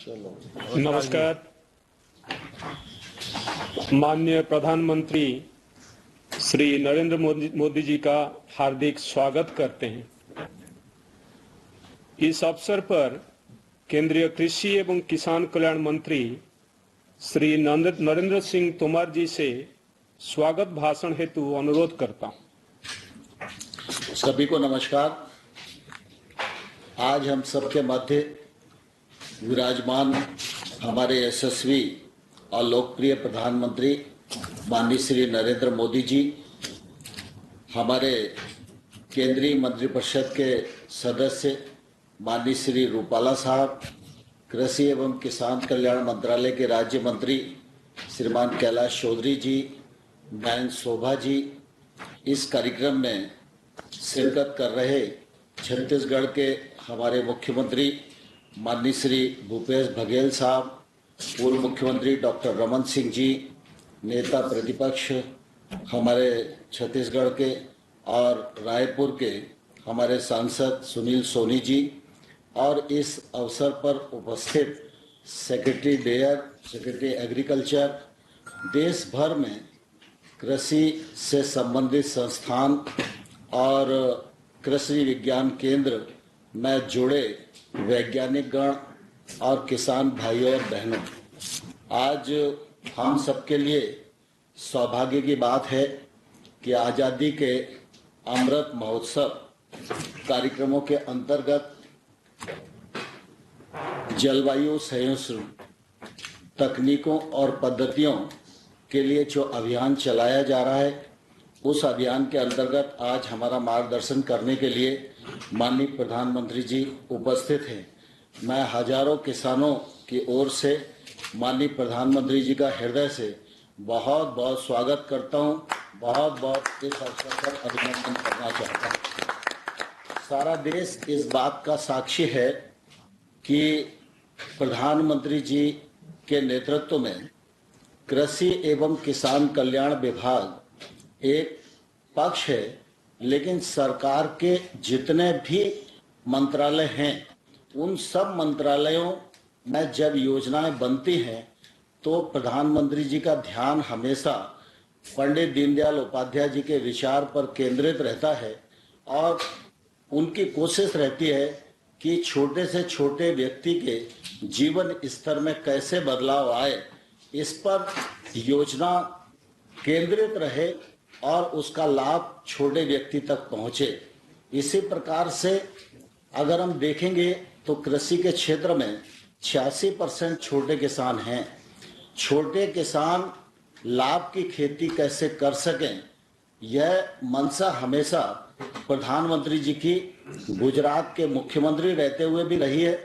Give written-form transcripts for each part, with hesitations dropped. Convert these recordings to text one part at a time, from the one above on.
नमस्कार। माननीय प्रधानमंत्री श्री नरेंद्र मोदी जी का हार्दिक स्वागत करते हैं। इस अवसर पर केंद्रीय कृषि एवं किसान कल्याण मंत्री श्री नरेंद्र सिंह तोमर जी से स्वागत भाषण हेतु अनुरोध करता हूं। सभी को नमस्कार। आज हम सबके मध्य विराजमान हमारे यशस्वी और लोकप्रिय प्रधानमंत्री माननीय श्री नरेंद्र मोदी जी, हमारे केंद्रीय मंत्रिपरिषद के सदस्य माननीय श्री रूपाला साहब, कृषि एवं किसान कल्याण मंत्रालय के राज्य मंत्री श्रीमान कैलाश चौधरी जी, बहन शोभा जी, इस कार्यक्रम में शिरकत कर रहे छत्तीसगढ़ के हमारे मुख्यमंत्री माननीय श्री भूपेश बघेल साहब, पूर्व मुख्यमंत्री डॉक्टर रमन सिंह जी, नेता प्रतिपक्ष हमारे छत्तीसगढ़ के और रायपुर के हमारे सांसद सुनील सोनी जी, और इस अवसर पर उपस्थित सेक्रेटरी डेयर, सेक्रेटरी एग्रीकल्चर, देश भर में कृषि से संबंधित संस्थान और कृषि विज्ञान केंद्र में जुड़े वैज्ञानिक गण और किसान भाइयों और बहनों, आज हम सबके लिए सौभाग्य की बात है कि आज़ादी के अमृत महोत्सव कार्यक्रमों के अंतर्गत जलवायु संरक्षण तकनीकों और पद्धतियों के लिए जो अभियान चलाया जा रहा है, उस अभियान के अंतर्गत आज हमारा मार्गदर्शन करने के लिए माननीय प्रधानमंत्री जी उपस्थित हैं। मैं हजारों किसानों की ओर से माननीय प्रधानमंत्री जी का हृदय से बहुत बहुत स्वागत करता हूं, बहुत बहुत इस अवसर पर अभिनंदन करना चाहता हूं। सारा देश इस बात का साक्षी है कि प्रधानमंत्री जी के नेतृत्व में कृषि एवं किसान कल्याण विभाग एक पक्ष है, लेकिन सरकार के जितने भी मंत्रालय हैं, उन सब मंत्रालयों में जब योजनाएं बनती हैं तो प्रधानमंत्री जी का ध्यान हमेशा पंडित दीनदयाल उपाध्याय जी के विचार पर केंद्रित रहता है और उनकी कोशिश रहती है कि छोटे से छोटे व्यक्ति के जीवन स्तर में कैसे बदलाव आए, इस पर योजना केंद्रित रहे और उसका लाभ छोटे व्यक्ति तक पहुंचे। इसी प्रकार से अगर हम देखेंगे तो कृषि के क्षेत्र में 86% छोटे किसान हैं। छोटे किसान लाभ की खेती कैसे कर सकें, यह मंशा हमेशा प्रधानमंत्री जी की गुजरात के मुख्यमंत्री रहते हुए भी रही है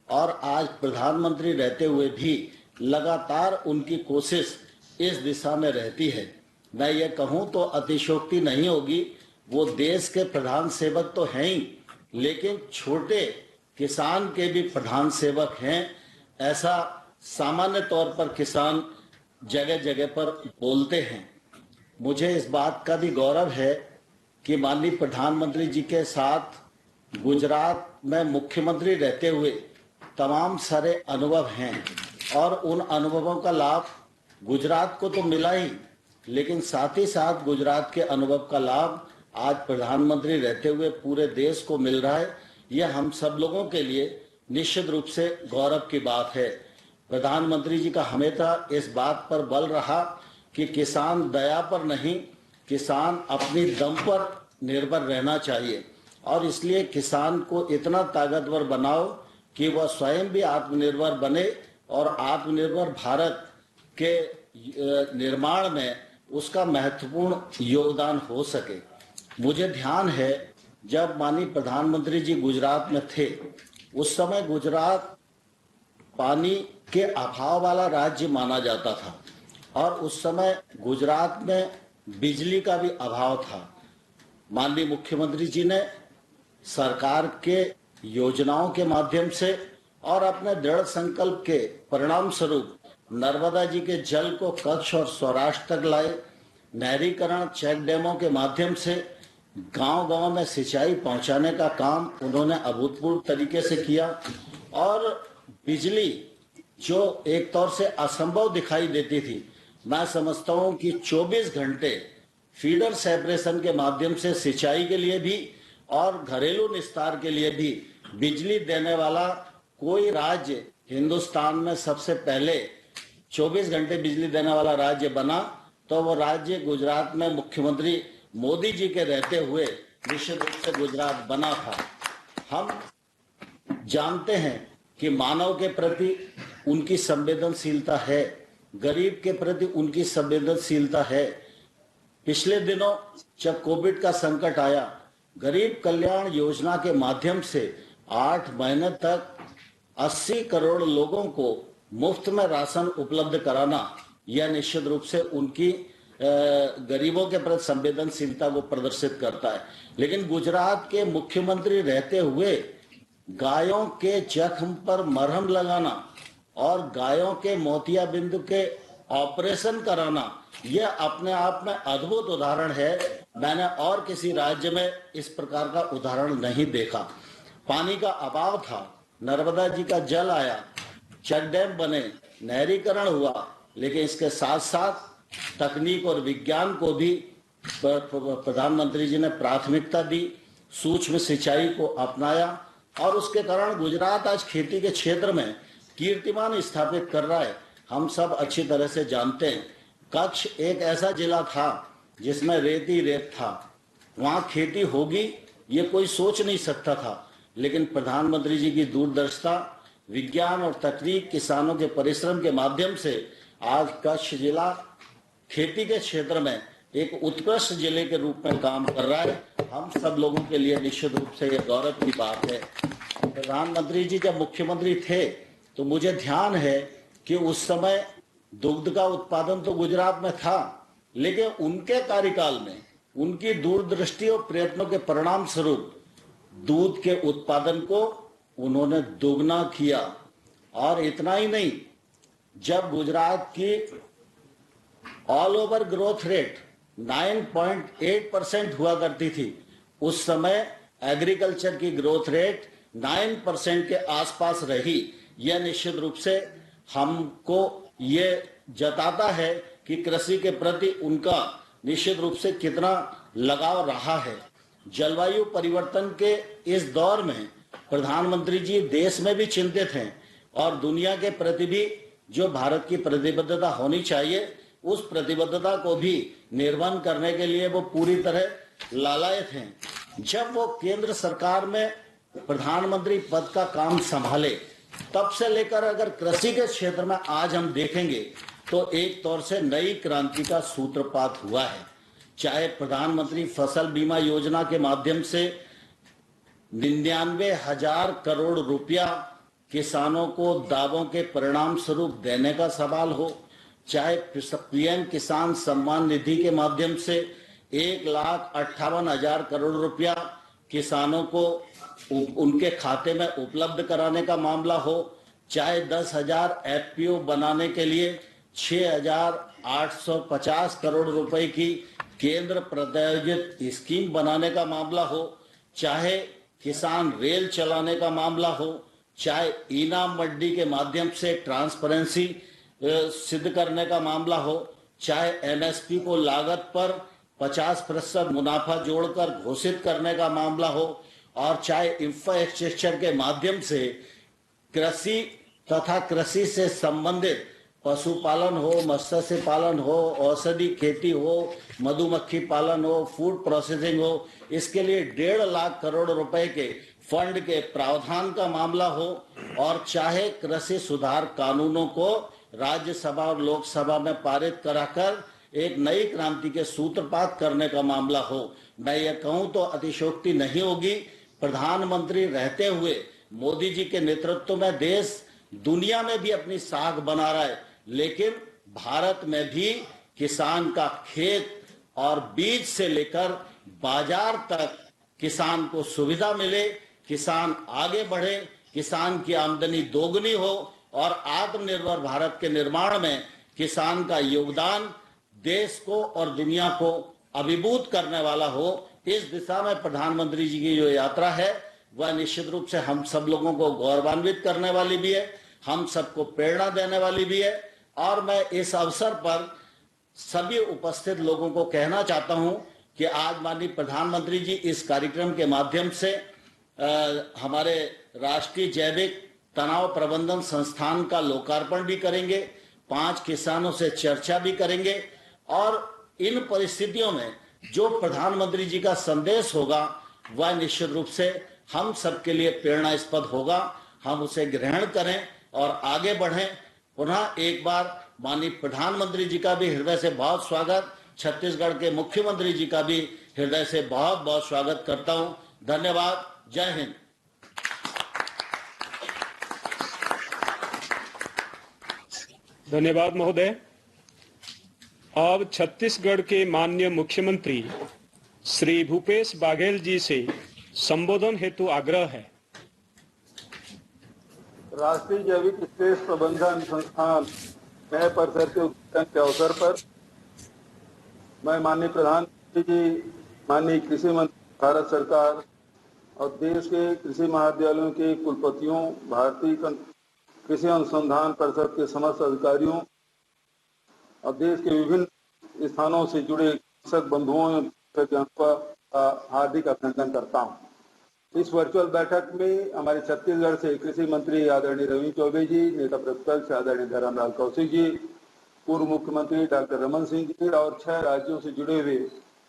और आज प्रधानमंत्री रहते हुए भी लगातार उनकी कोशिश इस दिशा में रहती है। मैं ये कहूं तो अतिशयोक्ति नहीं होगी, वो देश के प्रधान सेवक तो हैं ही, लेकिन छोटे किसान के भी प्रधान सेवक हैं, ऐसा सामान्य तौर पर किसान जगह जगह पर बोलते हैं। मुझे इस बात का भी गौरव है कि माननीय प्रधानमंत्री जी के साथ गुजरात में मुख्यमंत्री रहते हुए तमाम सारे अनुभव हैं और उन अनुभवों का लाभ गुजरात को तो मिला ही, लेकिन साथ ही साथ गुजरात के अनुभव का लाभ आज प्रधानमंत्री रहते हुए पूरे देश को मिल रहा है। यह हम सब लोगों के लिए निश्चित रूप से गौरव की बात है। प्रधानमंत्री जी का हमेशा इस बात पर बल रहा कि किसान दया पर नहीं, किसान अपनी दम पर निर्भर रहना चाहिए और इसलिए किसान को इतना ताकतवर बनाओ कि वह स्वयं भी आत्मनिर्भर बने और आत्मनिर्भर भारत के निर्माण में उसका महत्वपूर्ण योगदान हो सके। मुझे ध्यान है जब माननीय प्रधानमंत्री जी गुजरात में थे, उस समय गुजरात पानी के अभाव वाला राज्य माना जाता था और उस समय गुजरात में बिजली का भी अभाव था। माननीय मुख्यमंत्री जी ने सरकार के योजनाओं के माध्यम से और अपने दृढ़ संकल्प के परिणाम स्वरूप नर्मदा जी के जल को कच्छ और सौराष्ट्र तक लाए। नहरीकरण, चेक डैमों के माध्यम से गांव-गांव में सिंचाई पहुंचाने का काम उन्होंने अभूतपूर्व तरीके से किया और बिजली जो एक तौर से असंभव दिखाई देती थी, मैं समझता हूं कि 24 घंटे फीडर सेपरेशन के माध्यम से सिंचाई के लिए भी और घरेलू निस्तार के लिए भी बिजली देने वाला कोई राज्य हिंदुस्तान में सबसे पहले 24 घंटे बिजली देने वाला राज्य बना तो वो राज्य गुजरात में मुख्यमंत्री मोदी जी के रहते हुए निश्चित रूप से गुजरात बना था। हम जानते हैं कि मानव के प्रति उनकी संवेदनशीलता है, गरीब के प्रति उनकी संवेदनशीलता है। पिछले दिनों जब कोविड का संकट आया, गरीब कल्याण योजना के माध्यम से 8 महीने तक 80 करोड़ लोगों को मुफ्त में राशन उपलब्ध कराना, यह निश्चित रूप से उनकी गरीबों के प्रति संवेदनशीलता को प्रदर्शित करता है। लेकिन गुजरात के मुख्यमंत्री रहते हुए गायों के जख्म पर मरहम लगाना और गायों के मोतियाबिंद के ऑपरेशन कराना, यह अपने आप में अद्भुत उदाहरण है। मैंने और किसी राज्य में इस प्रकार का उदाहरण नहीं देखा। पानी का अभाव था, नर्मदा जी का जल आया, चेक डैम बने, नहरीकरण हुआ, लेकिन इसके साथ साथ तकनीक और विज्ञान को भी प्रधानमंत्री जी ने प्राथमिकता दी, सूक्ष्म सिंचाई को अपनाया और उसके कारण गुजरात आज खेती के क्षेत्र में कीर्तिमान स्थापित कर रहा है। हम सब अच्छी तरह से जानते हैं, कच्छ एक ऐसा जिला था जिसमें रेत ही रेत था, वहां खेती होगी ये कोई सोच नहीं सकता था। लेकिन प्रधानमंत्री जी की दूरदर्शिता, विज्ञान और तकनीक, किसानों के परिश्रम के माध्यम से आज कच्छ जिला खेती के क्षेत्र में एक उत्कृष्ट जिले के रूप में काम कर रहा है। हम सब लोगों के लिए निश्चित रूप से यह गौरव की बात है। प्रधानमंत्री जी जब मुख्यमंत्री थे तो मुझे ध्यान है कि उस समय दुग्ध का उत्पादन तो गुजरात में था, लेकिन उनके कार्यकाल में उनकी दूरदृष्टि और प्रयत्नों के परिणाम स्वरूप दूध के उत्पादन को उन्होंने दोगुना किया। और इतना ही नहीं, जब गुजरात की ऑल ओवर ग्रोथ रेट 9.8% हुआ करती थी, उस समय एग्रीकल्चर की ग्रोथ रेट 9% के आसपास रही। यह निश्चित रूप से हमको ये जताता है कि कृषि के प्रति उनका निश्चित रूप से कितना लगाव रहा है। जलवायु परिवर्तन के इस दौर में प्रधानमंत्री जी देश में भी चिंतित हैं और दुनिया के प्रति भी जो भारत की प्रतिबद्धता होनी चाहिए, उस प्रतिबद्धता को भी निर्वहन करने के लिए वो पूरी तरह लालायत हैं। जब वो केंद्र सरकार में प्रधानमंत्री पद का काम संभाले, तब से लेकर अगर कृषि के क्षेत्र में आज हम देखेंगे तो एक तौर से नई क्रांति का सूत्रपात हुआ है। चाहे प्रधानमंत्री फसल बीमा योजना के माध्यम से 99,000 करोड़ रुपया किसानों को दावों के परिणाम स्वरूप देने का सवाल हो, चाहे पीएम किसान सम्मान निधि के माध्यम से 1,58,000 करोड़ रुपया किसानों को उनके खाते में उपलब्ध कराने का मामला हो, चाहे 10,000 एफपीओ बनाने के लिए 6,850 करोड़ रुपए की केंद्र प्रायोजित स्कीम बनाने का मामला हो, चाहे किसान रेल चलाने का मामला हो, चाहे इनाम मंडी के माध्यम से ट्रांसपेरेंसी सिद्ध करने का मामला हो, चाहे एमएसपी को लागत पर 50% मुनाफा जोड़कर घोषित करने का मामला हो, और चाहे इंफ्रास्ट्रक्चर के माध्यम से कृषि तथा कृषि से संबंधित पशुपालन हो, मत्स्य पालन हो, औषधि खेती हो, मधुमक्खी पालन हो, फूड प्रोसेसिंग हो, इसके लिए 1.5 लाख करोड़ रुपए के फंड के प्रावधान का मामला हो, और चाहे कृषि सुधार कानूनों को राज्यसभा और लोकसभा में पारित कराकर एक नई क्रांति के सूत्रपात करने का मामला हो। मैं ये कहूं तो अतिशयोक्ति नहीं होगी, प्रधानमंत्री रहते हुए मोदी जी के नेतृत्व में देश दुनिया में भी अपनी साख बना रहा है, लेकिन भारत में भी किसान का खेत और बीज से लेकर बाजार तक किसान को सुविधा मिले, किसान आगे बढ़े, किसान की आमदनी दोगुनी हो और आत्मनिर्भर भारत के निर्माण में किसान का योगदान देश को और दुनिया को अभिभूत करने वाला हो। इस दिशा में प्रधानमंत्री जी की जो यात्रा है वह निश्चित रूप से हम सब लोगों को गौरवान्वित करने वाली भी है। हम सबको प्रेरणा देने वाली भी है। और मैं इस अवसर पर सभी उपस्थित लोगों को कहना चाहता हूं कि आज माननीय प्रधानमंत्री जी इस कार्यक्रम के माध्यम से हमारे राष्ट्रीय जैविक तनाव प्रबंधन संस्थान का लोकार्पण भी करेंगे, 5 किसानों से चर्चा भी करेंगे और इन परिस्थितियों में जो प्रधानमंत्री जी का संदेश होगा वह निश्चित रूप से हम सबके लिए प्रेरणास्पद होगा। हम उसे ग्रहण करें और आगे बढ़ें। पुनः एक बार माननीय प्रधानमंत्री जी का भी हृदय से बहुत स्वागत, छत्तीसगढ़ के मुख्यमंत्री जी का भी हृदय से बहुत बहुत स्वागत करता हूं। धन्यवाद। जय हिंद। धन्यवाद महोदय। अब छत्तीसगढ़ के माननीय मुख्यमंत्री श्री भूपेश बाघेल जी से संबोधन हेतु आग्रह है। राष्ट्रीय जैविक स्पेस प्रबंधन संस्थान नए परिसर के उद्घाटन के अवसर पर मैं माननीय प्रधानमंत्री जी, माननीय कृषि मंत्री भारत सरकार और देश के कृषि महाविद्यालयों के कुलपतियों, भारतीय कृषि अनुसंधान परिषद के समस्त अधिकारियों और देश के विभिन्न स्थानों से जुड़े कृषक बंधुओं वैज्ञानिकों का हार्दिक अभिनंदन करता हूं। इस वर्चुअल बैठक में हमारे छत्तीसगढ़ से कृषि मंत्री आदरणीय रविंद्र चौबे जी, नेता प्रतिपक्ष आदरणीय धरमलाल कौशिक जी, पूर्व मुख्यमंत्री डॉक्टर रमन सिंह जी और 6 राज्यों से जुड़े हुए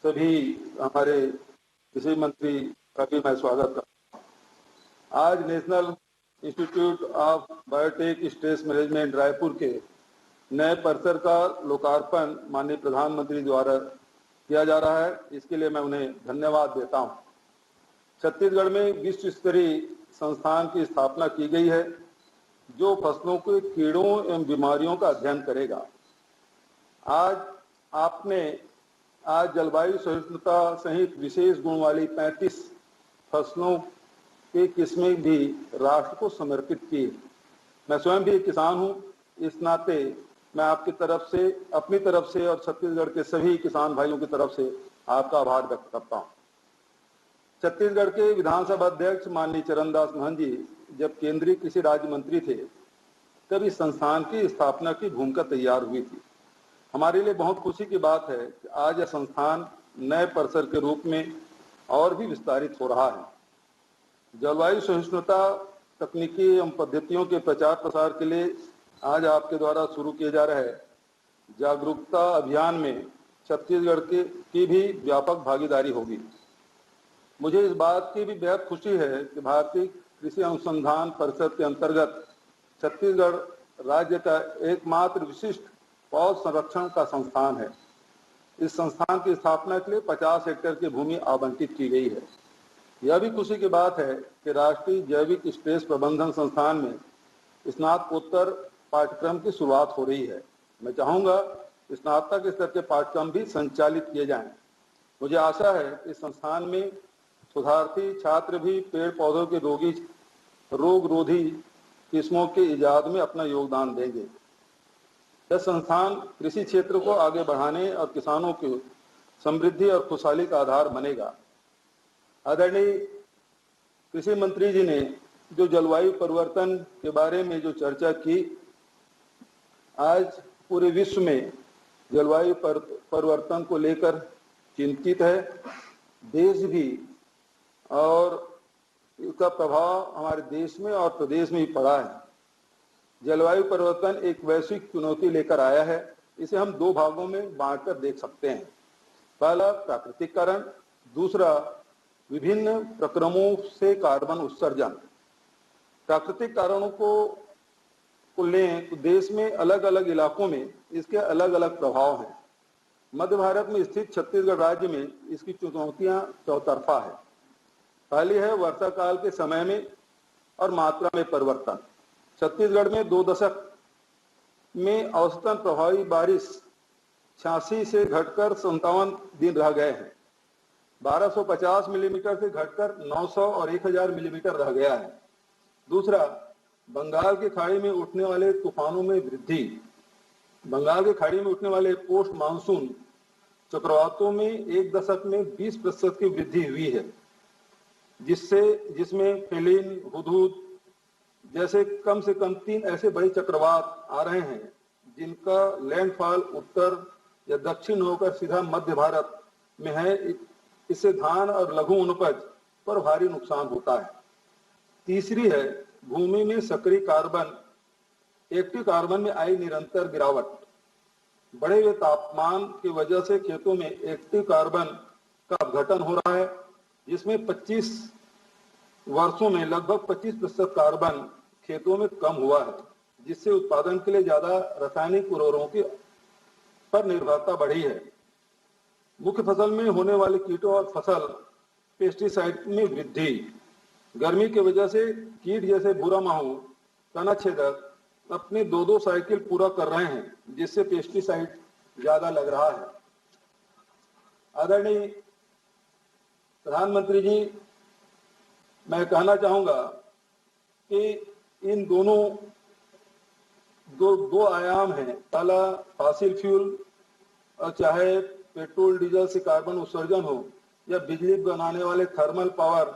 सभी हमारे कृषि मंत्री का भी मैं स्वागत करता हूँ। आज national institute of biotech stress management Raipur के नए परिसर का लोकार्पण माननीय प्रधानमंत्री द्वारा किया जा रहा है। इसके लिए मैं उन्हें धन्यवाद देता हूँ। छत्तीसगढ़ में विश्व स्तरीय संस्थान की स्थापना की गई है जो फसलों के कीड़ों एवं बीमारियों का अध्ययन करेगा। आज जलवायु सहिष्णुता सहित विशेष गुण वाली 35 फसलों की किस्में भी राष्ट्र को समर्पित की। मैं स्वयं भी एक किसान हूं, इस नाते मैं आपकी तरफ से, अपनी तरफ से और छत्तीसगढ़ के सभी किसान भाइयों की तरफ से आपका आभार व्यक्त करता हूं। छत्तीसगढ़ के विधानसभा अध्यक्ष माननीय चरणदास महंत जी जब केंद्रीय कृषि राज्य मंत्री थे तब इस संस्थान की स्थापना की भूमिका तैयार हुई थी। हमारे लिए बहुत खुशी की बात है कि आज यह संस्थान नए परिसर के रूप में और भी विस्तारित हो रहा है। जलवायु सहिष्णुता तकनीकी एवं पद्धतियों के प्रचार प्रसार के लिए आज आपके द्वारा शुरू किए जा रहे जागरूकता अभियान में छत्तीसगढ़ की भी व्यापक भागीदारी होगी। मुझे इस बात की भी बेहद खुशी है कि भारतीय कृषि अनुसंधान परिषद के अंतर्गत छत्तीसगढ़ राज्य का एकमात्र विशिष्ट पौध संरक्षण का संस्थान है। इस संस्थान की स्थापना के लिए 50 हेक्टेयर की भूमि आवंटित की गई है। यह भी खुशी की बात है कि राष्ट्रीय जैविक स्पेस प्रबंधन संस्थान में स्नातकोत्तर पाठ्यक्रम की शुरुआत हो रही है। मैं चाहूंगा स्नातक स्तर के पाठ्यक्रम भी संचालित किए जाएं। मुझे आशा है कि इस संस्थान में शोधार्थी छात्र भी पेड़ पौधों के रोग रोधी किस्मों के इजाद में अपना योगदान देंगे। यह संस्थान कृषि क्षेत्र को आगे बढ़ाने और किसानों की समृद्धि और खुशहाली का आधार बनेगा। आदरणीय कृषि मंत्री जी ने जो जलवायु परिवर्तन के बारे में जो चर्चा की, आज पूरे विश्व में जलवायु परिवर्तन को लेकर चिंतित है, देश भी, और इसका प्रभाव हमारे देश में और प्रदेश में भी पड़ा है। जलवायु परिवर्तन एक वैश्विक चुनौती लेकर आया है। इसे हम 2 भागों में बांटकर देख सकते हैं। पहला प्राकृतिक कारण, दूसरा विभिन्न प्रक्रमों से कार्बन उत्सर्जन। प्राकृतिक कारणों को लें तो देश में अलग अलग इलाकों में इसके अलग अलग प्रभाव हैं। मध्य भारत में स्थित छत्तीसगढ़ राज्य में इसकी चुनौतियां चौतरफा है। पहली है वर्षा काल के समय में और मात्रा में परिवर्तन। छत्तीसगढ़ में 2 दशक में औसतन प्रभावी बारिश 86 से घटकर 57 दिन रह गए हैं। 1250 मिलीमीटर से घटकर 900 और 1000 मिलीमीटर रह गया है। दूसरा, बंगाल की खाड़ी में उठने वाले तूफानों में वृद्धि। बंगाल की खाड़ी में उठने वाले पोस्ट मानसून चक्रवातों में 1 दशक में 20% की वृद्धि हुई है, जिसमें फेलिन, हुदहुद, जैसे कम से कम 3 ऐसे बड़े चक्रवात आ रहे हैं जिनका लैंडफॉल उत्तर या दक्षिण होकर सीधा मध्य भारत में है। इससे धान और लघु वनोपज पर भारी नुकसान होता है। तीसरी है भूमि में सक्रिय कार्बन, एक्टिव कार्बन में आई निरंतर गिरावट। बढ़े हुए तापमान की वजह से खेतों में एक्टिव कार्बन का अपघटन हो रहा है, जिसमें 25 वर्षों में लगभग 25% कार्बन खेतों में कम हुआ है, जिससे उत्पादन के लिए ज्यादा रासायनिक उर्वरकों की पर निर्भरता बढ़ी है। मुख्य फसल में होने वाले कीटों और फसल पेस्टिसाइड में वृद्धि। गर्मी की वजह से कीट जैसे भूरा माहू, तना छेदक अपने 2-2 साइकिल पूरा कर रहे हैं, जिससे पेस्टिसाइड ज्यादा लग रहा है। आदरणीय प्रधानमंत्री जी, मैं कहना चाहूंगा कि इन दोनों दो आयाम हैं। पहला फॉसिल फ्यूल, और चाहे पेट्रोल डीजल से कार्बन उत्सर्जन हो या बिजली बनाने वाले थर्मल पावर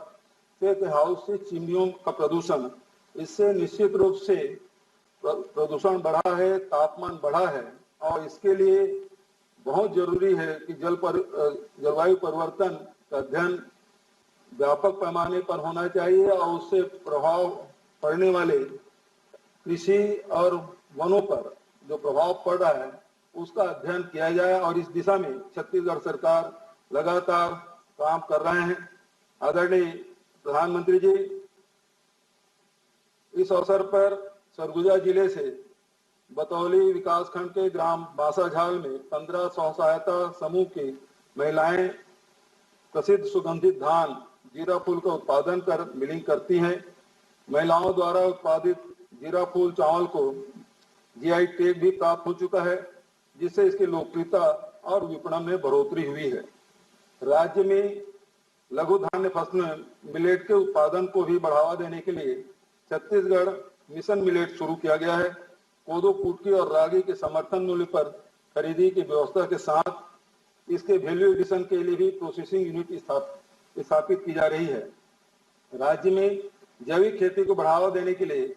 से हाउस से चिमनियों का प्रदूषण, इससे निश्चित रूप से प्रदूषण बढ़ा है, तापमान बढ़ा है और इसके लिए बहुत जरूरी है कि जलवायु परिवर्तन का अध्ययन व्यापक पैमाने पर होना चाहिए और उससे प्रभाव पड़ने वाले कृषि और वनों पर जो प्रभाव पड़ रहा है उसका अध्ययन किया जाए और इस दिशा में छत्तीसगढ़ सरकार लगातार काम कर रहे हैं। आदरणीय प्रधानमंत्री जी, इस अवसर पर सरगुजा जिले से बतौली विकासखंड के ग्राम बासाझाल में 15 स्व सहायता समूह की महिलाएं प्रसिद्ध सुगंधित धान जीरा फूल का उत्पादन कर मिलिंग करती हैं। महिलाओं द्वारा उत्पादित जीरा फूल चावल को जीआई टैग भी प्राप्त हो चुका है, जिससे इसकी लोकप्रियता और विपणन में बढ़ोतरी हुई है। राज्य में लघु धान्य फसलें मिलेट के उत्पादन को भी बढ़ावा देने के लिए छत्तीसगढ़ मिशन मिलेट शुरू किया गया है। कोदो, कुटकी और रागी के समर्थन मूल्य पर खरीदी की व्यवस्था के साथ इसके वैल्यू एडिशन के लिए भी प्रोसेसिंग यूनिट स्थापित की जा रही है। राज्य में जैविक खेती को बढ़ावा देने के लिए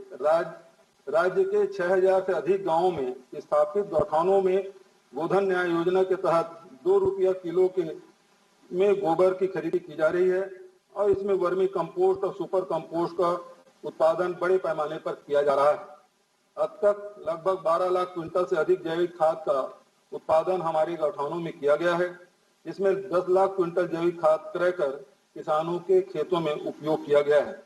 राज्य के 6000 से अधिक गांवों में स्थापित गौठानों में गोधन न्याय योजना के तहत 2 रुपया किलो के में गोबर की खरीदी की जा रही है और इसमें वर्मी कंपोस्ट और सुपर कंपोस्ट का उत्पादन बड़े पैमाने पर किया जा रहा है। अब तक लगभग 12 लाख क्विंटल से अधिक जैविक खाद का उत्पादन हमारे गौठानों में किया गया है, जिसमें 10 लाख क्विंटल जैविक खाद क्रय कर किसानों के खेतों में उपयोग किया गया है।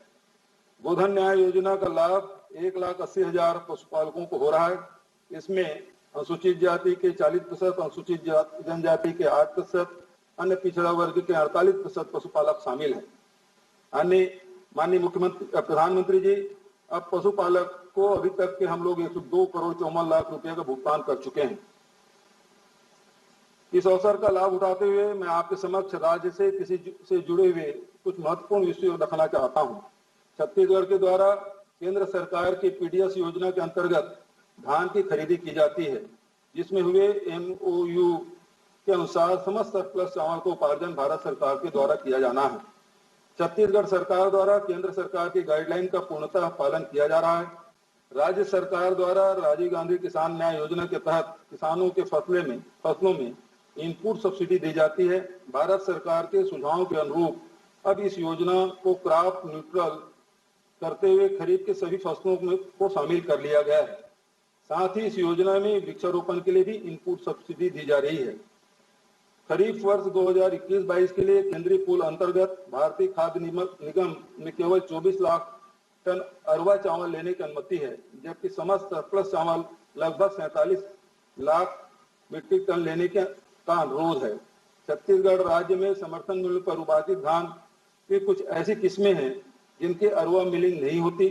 गोधन न्याय योजना का लाभ 1,80,000 पशुपालकों को हो रहा है। इसमें अनुसूचित जाति के 40%, अनुसूचित जनजाति के 8%, अन्य पिछड़ा वर्ग के 48% पशुपालक शामिल हैं। अन्य माननीय मुख्यमंत्री प्रधानमंत्री जी, अब पशुपालक को अभी तक के हम लोग 102 करोड़ 54 लाख रुपए का भुगतान कर चुके हैं। इस अवसर का लाभ उठाते हुए मैं आपके समक्ष राज्य से किसी से जुड़े हुए कुछ महत्वपूर्ण विषय रखना चाहता हूं। छत्तीसगढ़ के द्वारा केंद्र सरकार की पीडीएस योजना के अंतर्गत धान की खरीदी की जाती है, जिसमें हुए एमओयू के अनुसार समस्त सरप्लस चावल को उपार्जन भारत सरकार के द्वारा किया जाना है। छत्तीसगढ़ सरकार द्वारा केंद्र सरकार की गाइडलाइन का पूर्णतः पालन किया जा रहा है। राज्य सरकार द्वारा राजीव गांधी किसान न्याय योजना के तहत किसानों के फसलों में इनपुट सब्सिडी दी जाती है। भारत सरकार के सुझावों के अनुरूप अब इस योजना को क्रॉप न्यूट्रल करते हुए खरीफ के सभी फसलों को शामिल कर लिया गया है। साथ ही इस योजना में वृक्षारोपण के लिए भी इनपुट सब्सिडी दी जा रही है। खरीफ वर्ष 2021-22 के लिए केंद्रीय पूल अंतर्गत भारतीय खाद्य निगम में केवल 24 लाख टन अरवा चावल लेने की अनुमति है, जबकि समस्त सरप्लस चावल लगभग 47 लाख मीट्रिक टन लेने का अनुरोध है। छत्तीसगढ़ राज्य में समर्थन मूल्य पर उपार्जित धान की कुछ ऐसी किस्में हैं जिनके अरवा मिलिंग नहीं होती,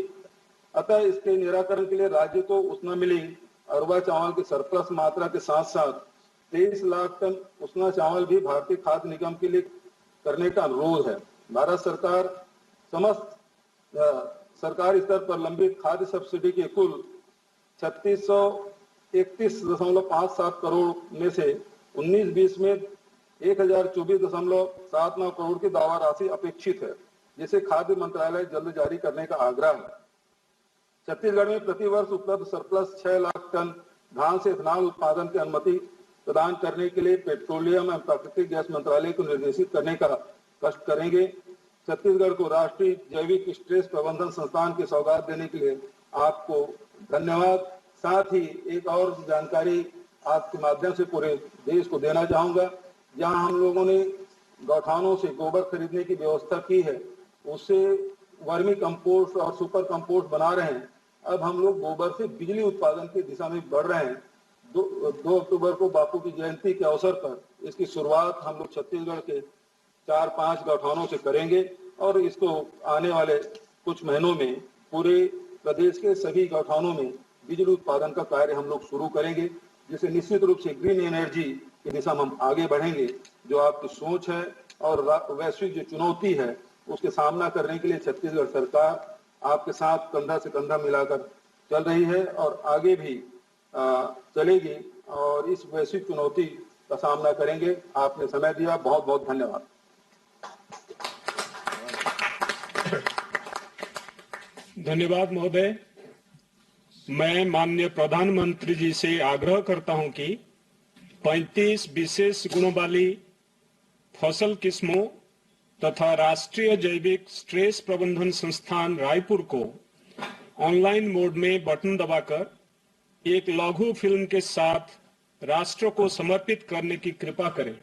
अतः इसके निराकरण के लिए राज्य को उसना मिलिंग अरवा चावल की सरप्लस मात्रा के साथ साथ 23 लाख टन उसना चावल भी भारतीय खाद्य निगम के लिए करने का अनुरोध है। भारत सरकार समस्त सरकारी स्तर पर लंबित खाद्य सब्सिडी के कुल 3631.57 करोड़ में से 19-20 में 1024.79 करोड़ की दावा राशि अपेक्षित है, जिसे खाद्य मंत्रालय जल्द जारी करने का आग्रह है। छत्तीसगढ़ में प्रतिवर्ष उपलब्ध सरप्लस 6 लाख टन धान से इथेनॉल उत्पादन की अनुमति प्रदान करने के लिए पेट्रोलियम एवं प्राकृतिक गैस मंत्रालय को निर्देशित करने का कष्ट करेंगे। छत्तीसगढ़ को राष्ट्रीय जैविक स्ट्रेस प्रबंधन संस्थान की सौगात देने के लिए आपको धन्यवाद। साथ ही एक और जानकारी आपके माध्यम से पूरे देश को देना चाहूंगा। जहां हम लोगों ने गौठानों से गोबर खरीदने की व्यवस्था की है, उससे वर्मी कंपोस्ट और सुपर कंपोस्ट बना रहे हैं। अब हम लोग गोबर से बिजली उत्पादन की दिशा में बढ़ रहे हैं। 2 अक्टूबर को बापू की जयंती के अवसर पर इसकी शुरुआत हम लोग छत्तीसगढ़ के 4-5 गौठानों से करेंगे और इसको आने वाले कुछ महीनों में पूरे प्रदेश के सभी गौठानों में बिजली उत्पादन का कार्य हम लोग शुरू करेंगे, जिससे निश्चित रूप से ग्रीन एनर्जी की दिशा में हम आगे बढ़ेंगे। जो आपकी सोच है और वैश्विक जो चुनौती है उसके सामना करने के लिए छत्तीसगढ़ सरकार आपके साथ कंधा से कंधा मिलाकर चल रही है और आगे भी चलेगी और इस वैश्विक चुनौती का सामना करेंगे। आपने समय दिया, बहुत बहुत धन्यवाद। धन्यवाद महोदय। मैं माननीय प्रधानमंत्री जी से आग्रह करता हूं कि 35 विशेष गुणों वाली फसल किस्मों तथा राष्ट्रीय जैविक स्ट्रेस प्रबंधन संस्थान रायपुर को ऑनलाइन मोड में बटन दबाकर एक लघु फिल्म के साथ राष्ट्र को समर्पित करने की कृपा करें।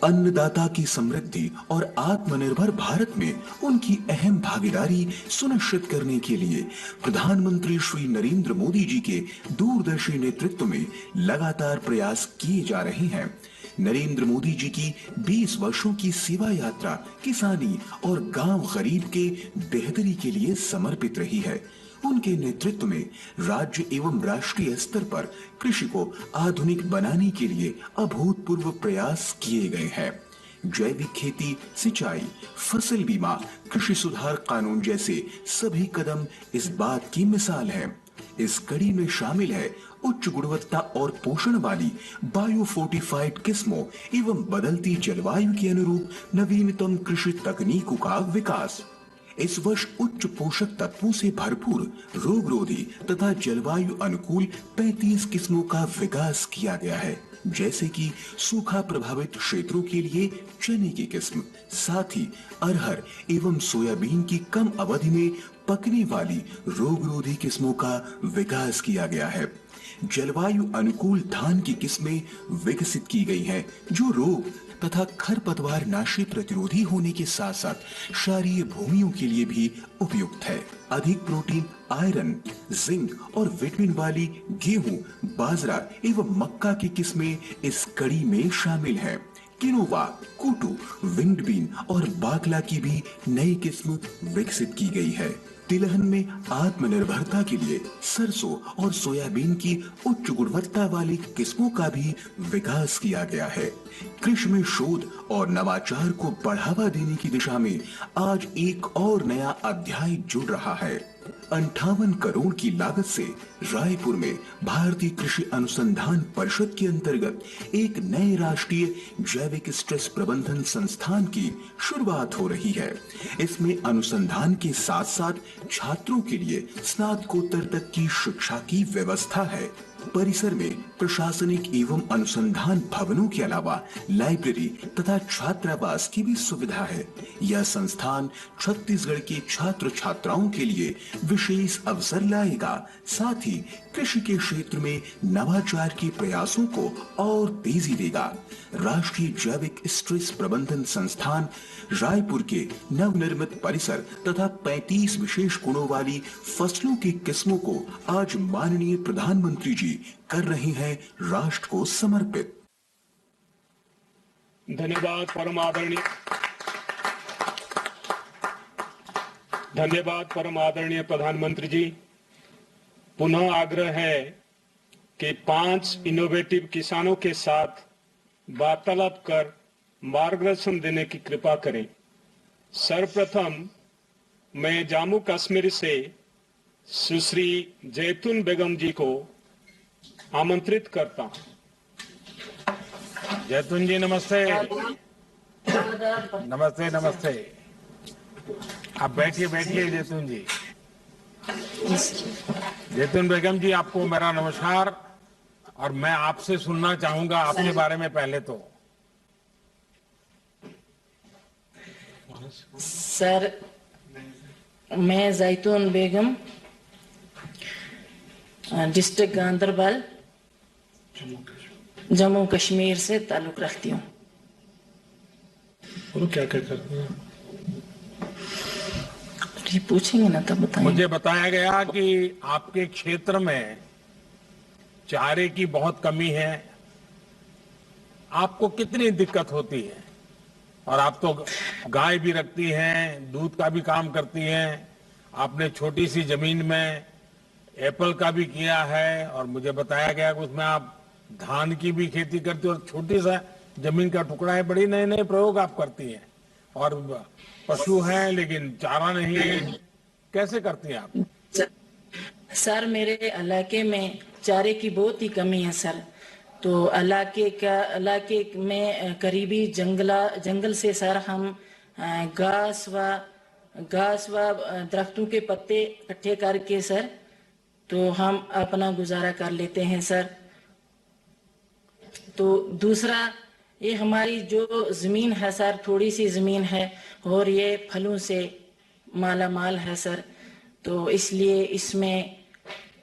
अन्नदाता की समृद्धि और आत्मनिर्भर भारत में उनकी अहम भागीदारी सुनिश्चित करने के लिए प्रधानमंत्री श्री नरेंद्र मोदी जी के दूरदर्शी नेतृत्व में लगातार प्रयास किए जा रहे हैं। नरेंद्र मोदी जी की 20 वर्षों की सेवा यात्रा किसानी और गांव गरीब के बेहतरी के लिए समर्पित रही है। उनके नेतृत्व में राज्य एवं राष्ट्रीय स्तर पर कृषि को आधुनिक बनाने के लिए अभूतपूर्व प्रयास किए गए हैं। जैविक खेती, सिंचाई, फसल बीमा, कृषि सुधार कानून जैसे सभी कदम इस बात की मिसाल है। इस कड़ी में शामिल है उच्च गुणवत्ता और पोषण वाली बायो फोर्टिफाइड किस्मों एवं बदलती जलवायु के अनुरूप नवीनतम कृषि तकनीकों का विकास। इस वर्ष उच्च पोषक तत्वों से भरपूर रोगरोधी तथा जलवायु अनुकूल 35 किस्मों का विकास किया गया है, जैसे कि सूखा प्रभावित क्षेत्रों के लिए चने की किस्म, साथ ही अरहर एवं सोयाबीन की कम अवधि में पकने वाली रोगरोधी किस्मों का विकास किया गया है। जलवायु अनुकूल धान की किस्में विकसित की गई हैं, जो रोग तथा खरपतवार नाशी प्रतिरोधी होने के साथ साथ क्षारीय भूमियों के लिए भी उपयुक्त है। अधिक प्रोटीन, आयरन, जिंक और विटामिन वाली गेहूं, बाजरा एवं मक्का की किस्में इस कड़ी में शामिल हैं। किनोवा, कोटू, विंड बीन और बाकला की भी नई किस्म विकसित की गई है। तिलहन में आत्मनिर्भरता के लिए सरसों और सोयाबीन की उच्च गुणवत्ता वाली किस्मों का भी विकास किया गया है। कृषि में शोध और नवाचार को बढ़ावा देने की दिशा में आज एक और नया अध्याय जुड़ रहा है। 58 करोड़ की लागत से रायपुर में भारतीय कृषि अनुसंधान परिषद के अंतर्गत एक नए राष्ट्रीय जैविक स्ट्रेस प्रबंधन संस्थान की शुरुआत हो रही है। इसमें अनुसंधान के साथ साथ छात्रों के लिए स्नातकोत्तर तक की शिक्षा की व्यवस्था है। परिसर में प्रशासनिक एवं अनुसंधान भवनों के अलावा लाइब्रेरी तथा छात्रावास की भी सुविधा है। यह संस्थान छत्तीसगढ़ के छात्र छात्राओं के लिए विशेष अवसर लाएगा, साथ ही कृषि के क्षेत्र में नवाचार के प्रयासों को और तेजी देगा। राष्ट्रीय जैविक स्ट्रेस प्रबंधन संस्थान रायपुर के नवनिर्मित परिसर तथा 35 विशेष गुणों वाली फसलों की किस्मों को आज माननीय प्रधानमंत्री जी कर रहे हैं राष्ट्र को समर्पित। धन्यवाद परम आदरणीय प्रधानमंत्री जी। पुनः आग्रह है कि 5 इनोवेटिव किसानों के साथ वार्तालाप कर मार्गदर्शन देने की कृपा करें। सर्वप्रथम मैं जम्मू कश्मीर से सुश्री जैतून बेगम जी को आमंत्रित करता हूं। जैतून जी नमस्ते। नमस्ते नमस्ते। आप बैठिए बैठिए जैतून जी। जैतून बेगम जी, आपको मेरा नमस्कार। और मैं आपसे सुनना चाहूंगा आपके बारे में पहले तो। सर, मैं जैतून बेगम, डिस्ट्रिक्ट गांधरबल, जम्मू कश्मीर से ताल्लुक रखती हूँ। और क्या क्या करते हैं? ये पूछेंगे ना तब बताएंगे। मुझे बताया गया कि आपके क्षेत्र में चारे की बहुत कमी है। आपको कितनी दिक्कत होती है? और आप तो गाय भी रखती हैं, दूध का भी काम करती हैं। आपने छोटी सी जमीन में एप्पल का भी किया है, और मुझे बताया गया कि उसमें आप धान की भी खेती करती हैं, और छोटी सा जमीन का टुकड़ा है। बड़ी नए नए प्रयोग आप करती हैं। और पशु हैं लेकिन चारा नहीं है। कैसे करती हैं आप? सर, मेरे इलाके में चारे की बहुत ही कमी है सर। तो इलाके में करीबी जंगल से सर हम घास व दरख्तों के पत्ते इकट्ठे करके सर तो हम अपना गुजारा कर लेते हैं सर। तो दूसरा, ये हमारी जो जमीन है सर, थोड़ी सी जमीन है और ये फलों से माला माल है सर। तो इसलिए इसमें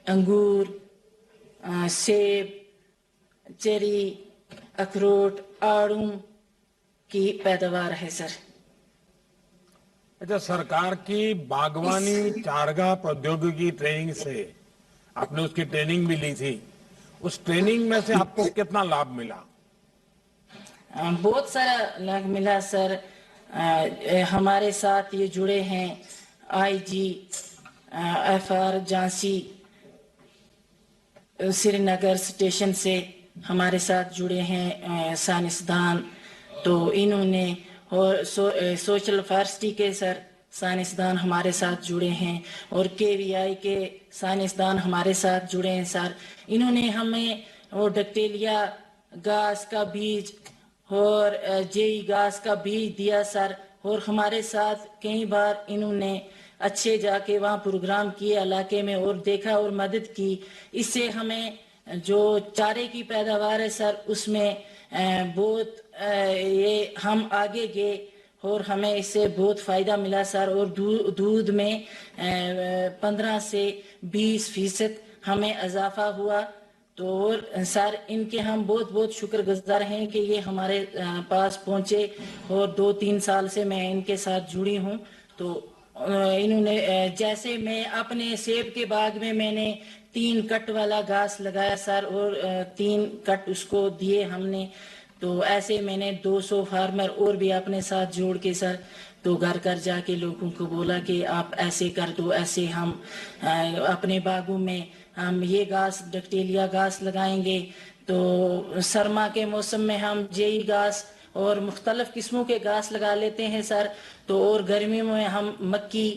अंगूर, सेब, चेरी, अखरोट, आड़ू की पैदावार है सर। अच्छा, सरकार की बागवानी चारागाह प्रौद्योगिकी ट्रेनिंग से आपने उसकी ट्रेनिंग भी ली थी। उस ट्रेनिंग में से आपको कितना लाभ मिला? बहुत सारा लाभ मिला सर। हमारे साथ ये जुड़े हैं IG, FR Jhansi, Srinagar station से हमारे साथ जुड़े हैं साइंसदान। तो इन्होंने और सोशल फॉरेस्ट्री के सर साइंसदान हमारे साथ जुड़े हैं, और KVI के साइंसदान हमारे साथ जुड़े हैं सर। इन्होंने हमें वो डक्टेलिया घास का बीज और जेई घास का बीज दिया सर। और हमारे साथ कई बार इन्होंने अच्छे जाके वहाँ प्रोग्राम किए इलाके में और देखा और मदद की। इससे हमें जो चारे की पैदावार है सर, उसमें बहुत ये हम आगे गए और हमें इससे बहुत फायदा मिला सर। और दूध में 15 से 20% हमें इजाफा हुआ। तो और सर, इनके हम बहुत बहुत शुक्रगुजार हैं कि ये हमारे पास पहुंचे, और 2-3 साल से मैं इनके साथ जुड़ी हूं। तो इन्होंने जैसे मैं अपने सेब के बाग में मैंने 3 कट वाला घास लगाया सर, और 3 कट उसको दिए हमने। तो ऐसे मैंने 200 फार्मर और भी अपने साथ जोड़ के सर तो घर घर जाके लोगों को बोला कि आप ऐसे कर दो, ऐसे हम अपने बागों में हम ये घास डक्टेलिया घास लगाएंगे। तो सरमा के मौसम में हम जेई घास और मुख्तलिफ किस्मों के घास लगा लेते हैं सर। तो और गर्मियों में हम मक्की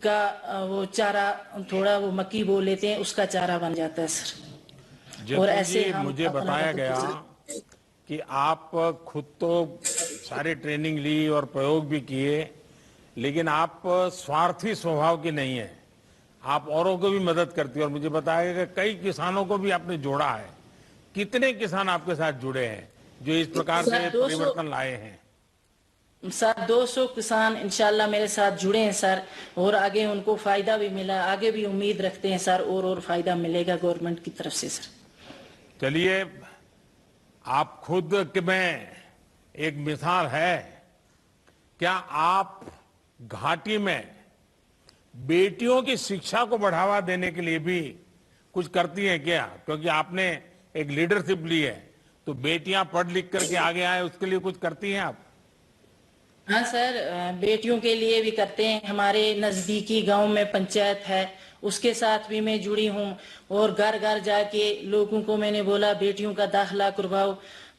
का वो चारा, थोड़ा वो मक्की बो लेते हैं, उसका चारा बन जाता है सर। और ऐसे मुझे बताया गया कि आप खुद तो सारी ट्रेनिंग ली और प्रयोग भी किए, लेकिन आप स्वार्थी स्वभाव की नहीं है। आप औरों को भी मदद करती है। और मुझे बताया गया कि कई किसानों को भी आपने जोड़ा है। कितने किसान आपके साथ जुड़े हैं जो इस प्रकार से परिवर्तन लाए हैं? सर 200 किसान इंशाल्लाह मेरे साथ जुड़े हैं सर, और आगे उनको फायदा भी मिला। आगे भी उम्मीद रखते हैं सर और फायदा मिलेगा गवर्नमेंट की तरफ से सर। चलिए, आप खुद में एक मिसाल है। क्या आप घाटी में बेटियों की शिक्षा को बढ़ावा देने के लिए भी कुछ करती हैं क्या? क्योंकि आपने एक लीडरशिप ली है, तो बेटियां पढ़ लिख करके आगे आए, उसके लिए कुछ करती हैं आप? हाँ सर, बेटियों के लिए भी करते हैं। हमारे नजदीकी गांव में पंचायत है, उसके साथ भी मैं जुड़ी हूँ। और घर घर जाके लोगों को मैंने बोला बेटियों का दाखिला करवाओ।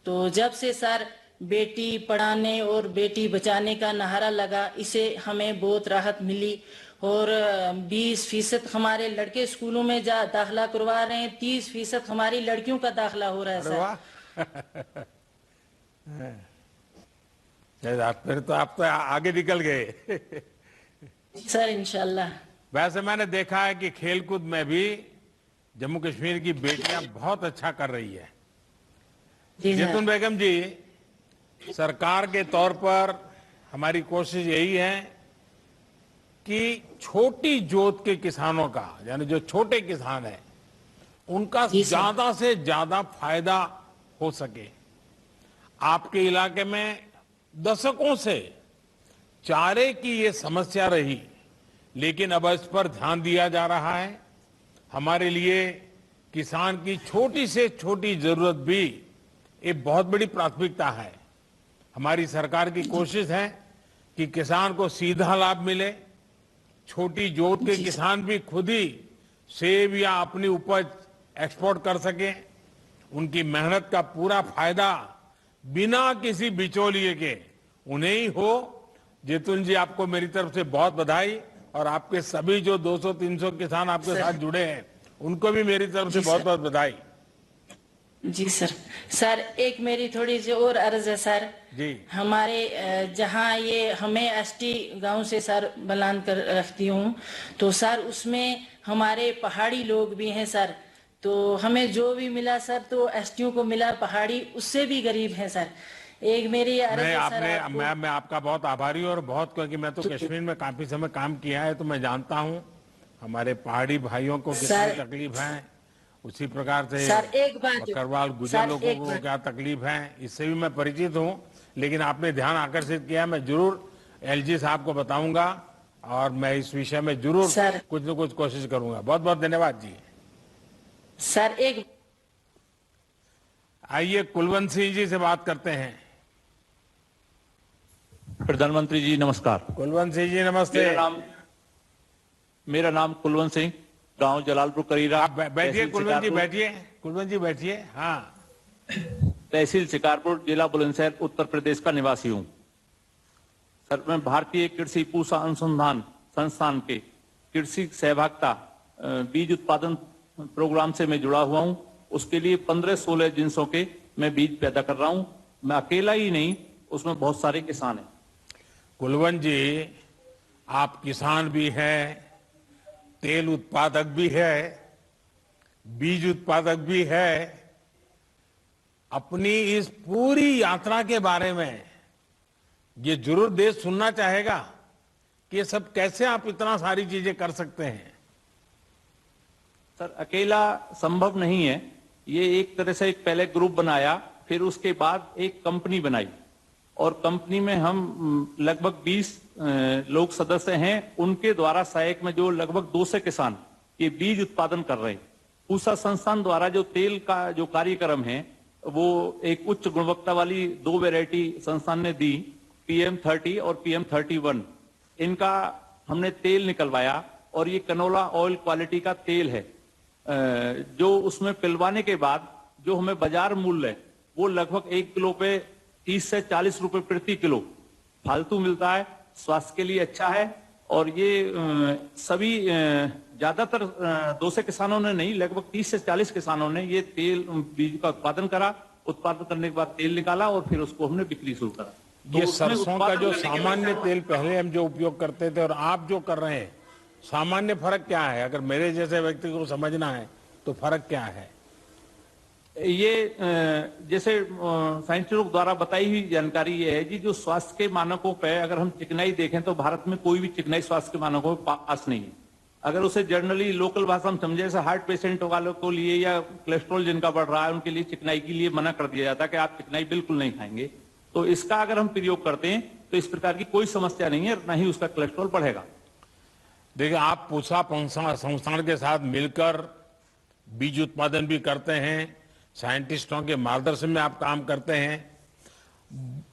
तो जब से सर बेटी पढ़ाने और बेटी बचाने का नारा लगा, इसे हमें बहुत राहत मिली। और 20% हमारे लड़के स्कूलों में जा दाखिला करवा रहे हैं, 30% हमारी लड़कियों का दाखिला हो रहा है अरे सर। वाह फिर तो आप तो आगे निकल गए। सर इंशाल्लाह। वैसे मैंने देखा है कि खेलकूद में भी जम्मू कश्मीर की बेटियां बहुत अच्छा कर रही है। जी सर। जैतून बेगम जी, सरकार के तौर पर हमारी कोशिश यही है कि छोटी जोत के किसानों का, यानी जो छोटे किसान हैं, उनका जी सर। ज्यादा से ज्यादा फायदा हो सके। आपके इलाके में दशकों से चारे की ये समस्या रही, लेकिन अब इस पर ध्यान दिया जा रहा है। हमारे लिए किसान की छोटी से छोटी जरूरत भी एक बहुत बड़ी प्राथमिकता है। हमारी सरकार की कोशिश है कि किसान को सीधा लाभ मिले। छोटी जोत के किसान भी खुद ही सेब या अपनी उपज एक्सपोर्ट कर सके। उनकी मेहनत का पूरा फायदा बिना किसी बिचौलिए के उन्हें ही हो। जैतून जी, आपको मेरी तरफ से बहुत बधाई, और आपके सभी जो 200-300 किसान आपके साथ जुड़े हैं, उनको भी मेरी तरफ से बहुत बहुत बधाई। जी सर। सर एक मेरी थोड़ी सी और अर्ज है सर जी। हमारे जहाँ ये हमें एसटी गांव से सर बलान कर रखती हूँ, तो सर उसमें हमारे पहाड़ी लोग भी हैं सर। तो हमें जो भी मिला सर तो एसटीओ को मिला, पहाड़ी उससे भी गरीब है सर। एक मेरी अर्ज नहीं, है सर आपने आपको। मैं आपका बहुत आभारी हूँ, और बहुत, क्योंकि मैं तो कश्मीर में काफी समय काम किया है, तो मैं जानता हूँ हमारे पहाड़ी भाइयों को कितनी सर- तकलीफ है। उसी प्रकार से सर एक बात बकरवाल गुजर सर, लोगों एक को बात। क्या तकलीफ है, इससे भी मैं परिचित हूँ। लेकिन आपने ध्यान आकर्षित किया, मैं जरूर एलजी साहब को बताऊंगा, और मैं इस विषय में जरूर सर- कुछ न कुछ कोशिश करूंगा। बहुत बहुत धन्यवाद जी। सर एक आइए कुलवंत सिंह जी से बात करते हैं। प्रधानमंत्री जी नमस्कार। कुलवंत सिंह जी नमस्ते। मेरा नाम कुलवंत सिंह, गांव जलालपुर करीरा। आप बैठिए तहसील कुलवंत जी, शिकारपुर- बैठिए कुलवंत जी, बैठिए। हाँ, तहसील शिकारपुर, जिला बुलंदशहर, उत्तर प्रदेश का निवासी हूं। सर, मैं भारतीय कृषि पूषा अनुसंधान संस्थान के कृषि सहभागिता बीज उत्पादन प्रोग्राम से मैं जुड़ा हुआ हूं। उसके लिए 15-16 जिनसों के मैं बीज पैदा कर रहा हूं। मैं अकेला ही नहीं, उसमें बहुत सारे किसान हैं। कुलवंत जी, आप किसान भी हैं, तेल उत्पादक भी है, बीज उत्पादक भी है। अपनी इस पूरी यात्रा के बारे में ये जरूर देश सुनना चाहेगा कि ये सब कैसे आप इतना सारी चीजें कर सकते हैं। सर, अकेला संभव नहीं है। ये एक तरह से एक पहले ग्रुप बनाया, फिर उसके बाद एक कंपनी बनाई, और कंपनी में हम लगभग 20 लोग सदस्य हैं। उनके द्वारा सहायक में जो लगभग 200 किसान ये बीज उत्पादन कर रहे हैं। पूषा संस्थान द्वारा जो तेल का जो कार्यक्रम है, वो एक उच्च गुणवत्ता वाली 2 वैरायटी संस्थान ने दी, PM30 और PM31। इनका हमने तेल निकलवाया, और ये कनोला ऑयल क्वालिटी का तेल है। जो उसमें पिलवाने के बाद जो हमें बाजार मूल्य है, वो लगभग 1 किलो पे 30 से 40 रुपए प्रति किलो फालतू मिलता है। स्वास्थ्य के लिए अच्छा है। और ये सभी ज्यादातर 200 किसानों ने नहीं, लगभग 30 से 40 किसानों ने ये तेल बीज का उत्पादन करा। उत्पादन करने के बाद तेल निकाला, और फिर उसको हमने बिक्री शुरू करा। तो ये उसमें सरसों का उत्पादन जो करने के सामान्य बाद- तेल पहले हम जो उपयोग करते थे और आप जो कर रहे हैं, सामान्य फर्क क्या है? अगर मेरे जैसे व्यक्ति को समझना है तो फर्क क्या है? ये जैसे साइंटिस्टों द्वारा बताई हुई जानकारी ये है जी, जो स्वास्थ्य के मानकों पे अगर हम चिकनाई देखें तो भारत में कोई भी चिकनाई स्वास्थ्य के मानकों पे पास नहीं है। अगर उसे जनरली लोकल भाषा में समझे, जैसे हार्ट पेशेंट वालों को लिए या कोलेस्ट्रॉल जिनका बढ़ रहा है, उनके लिए चिकनाई के लिए मना कर दिया जाता है कि आप चिकनाई बिल्कुल नहीं खाएंगे। तो इसका अगर हम प्रयोग करते हैं तो इस प्रकार की कोई समस्या नहीं है, न ही उसका कोलेस्ट्रॉल बढ़ेगा। देखिए, आप पूषा संस्थान के साथ मिलकर बीज उत्पादन भी करते हैं, साइंटिस्टों के मार्गदर्शन में आप काम करते हैं।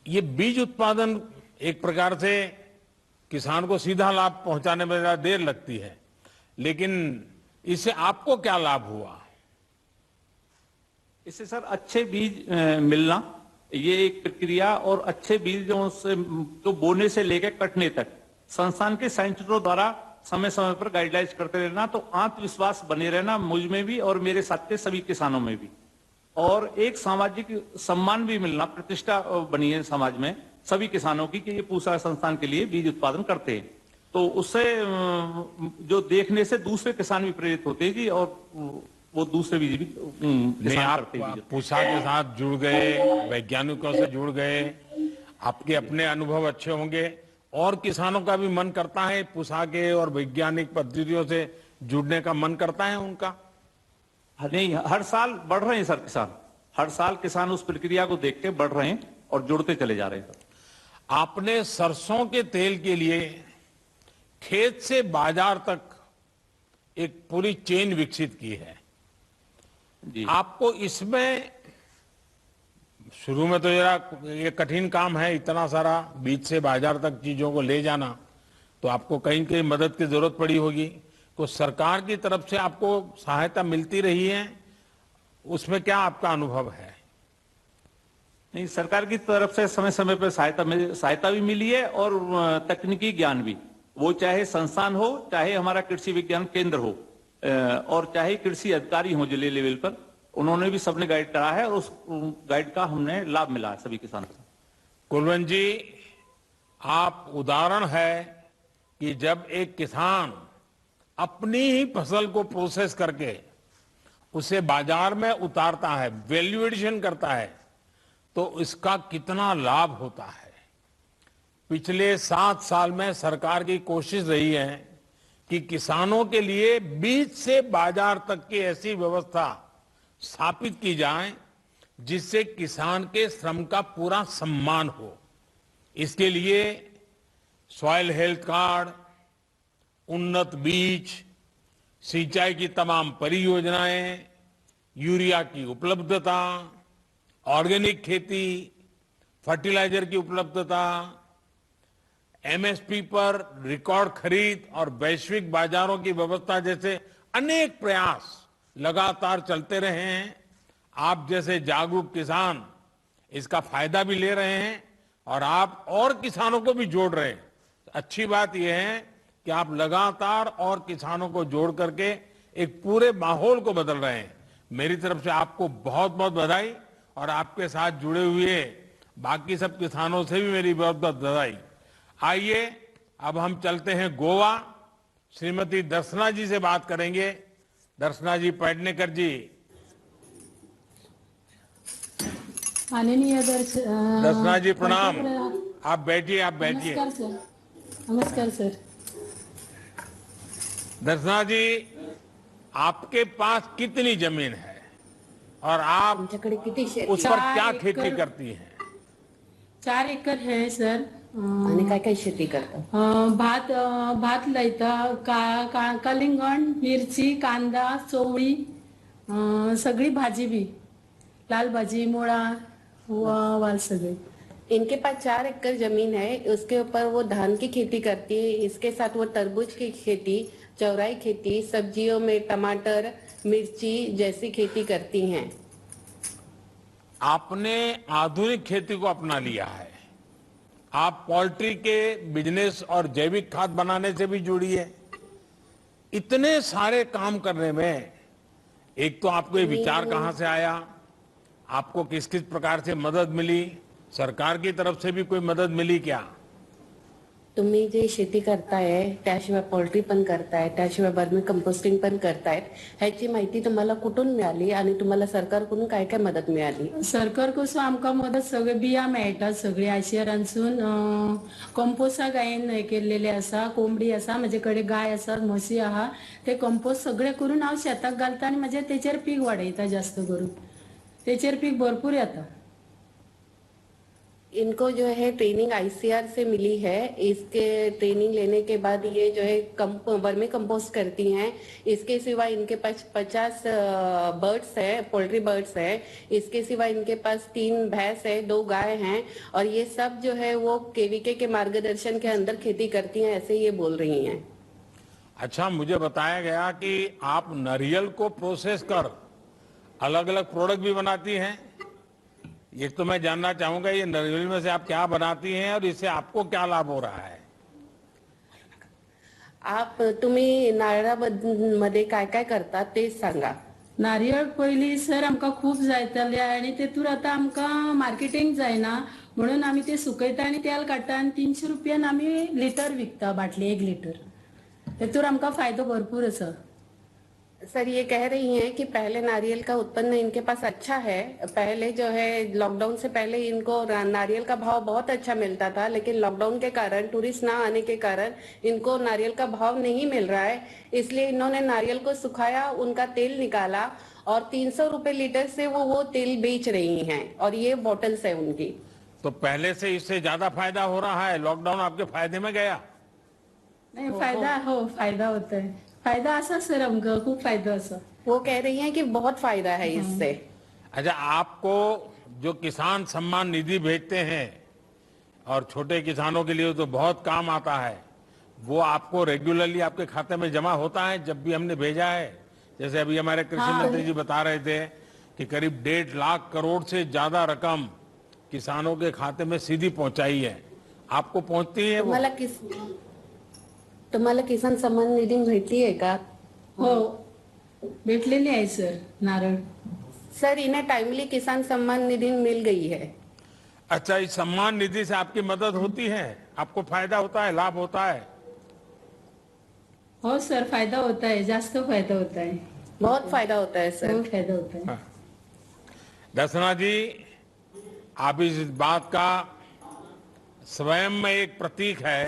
ये बीज उत्पादन एक प्रकार से किसान को सीधा लाभ पहुंचाने में ज़रा देर लगती है, लेकिन इससे आपको क्या लाभ हुआ? इससे सर अच्छे बीज मिलना, ये एक प्रक्रिया और अच्छे बीजों से तो बोने से लेकर कटने तक संस्थान के साइंटिस्टों द्वारा समय समय पर गाइडलाइंस करते रहना, तो आत्मविश्वास बने रहना मुझ में भी और मेरे साथ के सभी किसानों में भी, और एक सामाजिक सम्मान भी मिलना, प्रतिष्ठा बनी है समाज में सभी किसानों की कि ये पूसा संस्थान के लिए बीज उत्पादन करते हैं। तो उससे जो देखने से दूसरे किसान भी प्रेरित होते हैं जी, और वो दूसरे बीज भी किसान करते हैं। पूसा के साथ जुड़ गए, वैज्ञानिकों से जुड़ गए, आपके अपने अनुभव अच्छे होंगे और किसानों का भी मन करता है पूसा के और वैज्ञानिक पद्धतियों से जुड़ने का मन करता है उनका। नहीं, हर साल बढ़ रहे हैं सर किसान, हर साल किसान उस प्रक्रिया को देख के बढ़ रहे हैं और जुड़ते चले जा रहे हैं। आपने सरसों के तेल के लिए खेत से बाजार तक एक पूरी चेन विकसित की है जी। आपको इसमें शुरू में तो जरा ये कठिन काम है, इतना सारा बीज से बाजार तक चीजों को ले जाना, तो आपको कहीं कहीं मदद की जरूरत पड़ी होगी। तो सरकार की तरफ से आपको सहायता मिलती रही है, उसमें क्या आपका अनुभव है? नहीं, सरकार की तरफ से समय समय पर सहायता भी मिली है और तकनीकी ज्ञान भी, वो चाहे संस्थान हो, चाहे हमारा कृषि विज्ञान केंद्र हो, और चाहे कृषि अधिकारी हो जिले लेवल पर, उन्होंने भी सबने गाइड करा है और उस गाइड का हमने लाभ मिला है सभी किसानों को। कुलवंत जी, आप उदाहरण है कि जब एक किसान अपनी ही फसल को प्रोसेस करके उसे बाजार में उतारता है, वैल्यू एडिशन करता है, तो इसका कितना लाभ होता है। पिछले 7 साल में सरकार की कोशिश रही है कि किसानों के लिए बीज से बाजार तक की ऐसी व्यवस्था स्थापित की जाए जिससे किसान के श्रम का पूरा सम्मान हो। इसके लिए सॉइल हेल्थ कार्ड, उन्नत बीज, सिंचाई की तमाम परियोजनाएं, यूरिया की उपलब्धता, ऑर्गेनिक खेती, फर्टिलाइजर की उपलब्धता, एमएसपी पर रिकॉर्ड खरीद और वैश्विक बाजारों की व्यवस्था जैसे अनेक प्रयास लगातार चलते रहे हैं। आप जैसे जागरूक किसान इसका फायदा भी ले रहे हैं और आप और किसानों को भी जोड़ रहे हैं। अच्छी बात यह है कि आप लगातार और किसानों को जोड़ करके एक पूरे माहौल को बदल रहे हैं। मेरी तरफ से आपको बहुत बहुत बधाई और आपके साथ जुड़े हुए बाकी सब किसानों से भी मेरी बहुत बहुत बधाई। आइए अब हम चलते हैं गोवा। श्रीमती दर्शना जी से बात करेंगे। दर्शना जी पेडनेकर जी। माननीय दर्शना जी प्रणाम। आप बैठिए, आप बैठिए। नमस्कार सर। नमस्कार सर। दर्शना जी, आपके पास कितनी जमीन है और आप उस पर क्या खेती करती हैं? 4 एकर है सर। आणि काय काय शेती करता? भात लायता, कलिंगण, मिरची, कांदा, चवळी, सगळी भाजी भी, लाल भाजी, मुळा, वाल सगळे। इनके पास 4 एकड़ जमीन है, उसके ऊपर वो धान की खेती करती है, इसके साथ वो तरबूज की खेती, चौराई खेती, सब्जियों में टमाटर, मिर्ची जैसी खेती करती हैं। आपने आधुनिक खेती को अपना लिया है। आप पोल्ट्री के बिजनेस और जैविक खाद बनाने से भी जुड़ी है। इतने सारे काम करने में एक तो आपको ये विचार कहां से आया? आपको किस किस प्रकार से मदद मिली? सरकार की तरफ से भी कोई मदद मिली क्या? तुम्ही जे शेती करताय त्याशिवाय पोल्ट्री पण करताय, त्याशिवाय वर्मी कंपोस्टिंग पण करताय, ह्याची माहिती तुम्हाला कुठून मिळाली आणि तुम्हाला सरकारकडून काय काय मदत मिळाली? सरकार कडसून आमकां मदत सगळे बिया मेळटात, सगळे आयसीआरांसून कंपोस्टा गायन हे केलेले आसा, कोंबडी आसा, म्हजे कडेन गाय आसा, म्हशी आहा, ते कंपोस्ट सगळे करून हांव शेताक घालता आणि म्हजे तेचेर पीक वाडयता। जास्त करून तेचेर पीक भरपूर येता। इनको जो है ट्रेनिंग आईसीआर से मिली है। इसके ट्रेनिंग लेने के बाद ये जो है वर्मी कंपोस्ट करती हैं। इसके सिवा इनके पास 50 बर्ड्स है, पोल्ट्री बर्ड्स है। इसके सिवा इनके पास 3 भैंस है, 2 गाय हैं और ये सब जो है वो केवीके के मार्गदर्शन के अंदर खेती करती हैं, ऐसे ये बोल रही हैं। अच्छा, मुझे बताया गया कि आप नारियल को प्रोसेस कर अलग अलग प्रोडक्ट भी बनाती हैं। ये तो मैं जानना चाहूंगा, ये नारियल में से आप क्या बनाती हैं और इससे आपको क्या लाभ हो रहा है? तुम्ही नारळामध्ये काय काय करतात ते सांगा. नारळ पयली सर आमकां खूप जायताले आणि तेतूर आतां आमकां मार्केटिंग जायना म्हणून आमी ते सुकयता आनी तेल काडटा आनी 300 रुपयान आमी लिटर विकता, बाटली 1 लिटर. तेतूर आमकां फायदो भरपूर आसा. सर ये कह रही हैं कि पहले नारियल का उत्पन्न इनके पास अच्छा है. पहले जो है लॉकडाउन से पहले इनको नारियल का भाव बहुत अच्छा मिलता था, लेकिन लॉकडाउन के कारण, टूरिस्ट ना आने के कारण इनको नारियल का भाव नहीं मिल रहा है. इसलिए इन्होंने नारियल को सुखाया, उनका तेल निकाला और 300 रुपए लीटर से वो तेल बेच रही हैं और ये बॉटल्स है उनकी. तो पहले से इससे ज्यादा फायदा हो रहा है? लॉकडाउन आपके फायदे में गया? नाही फायदा होत आहे. फायदा असा सर आमकां खूप फायदा असा. वो कह रही हैं कि बहुत फायदा है इससे. अच्छा, आपको जो किसान सम्मान निधि भेजते हैं और छोटे किसानों के लिए तो बहुत काम आता है, वो आपको रेगुलरली आपके खाते में जमा होता है जब भी हमने भेजा है? जैसे अभी हमारे कृषि मंत्री जी बता रहे थे कि करीब 1.5 लाख करोड़ से ज्यादा रकम किसानों के खाते में सीधी पहुंचाई है. आपको पहुंचती है वो? तुम्हाला किसान सम्मान निधी भेटली है का? हो भेटलेली आहे सर नारळ. सर इन्हें टाइमली किसान सम्मान निधि मिल गई है. अच्छा, इस सम्मान निधि से आपकी मदद होती है? आपको फायदा होता है, लाभ होता है? हो सर फायदा होता है, जास्त फायदा होता है. बहुत फायदा होता है सर. बहुत फायदा होता है. दर्शना जी, आप इस बात का स्वयं में एक प्रतीक है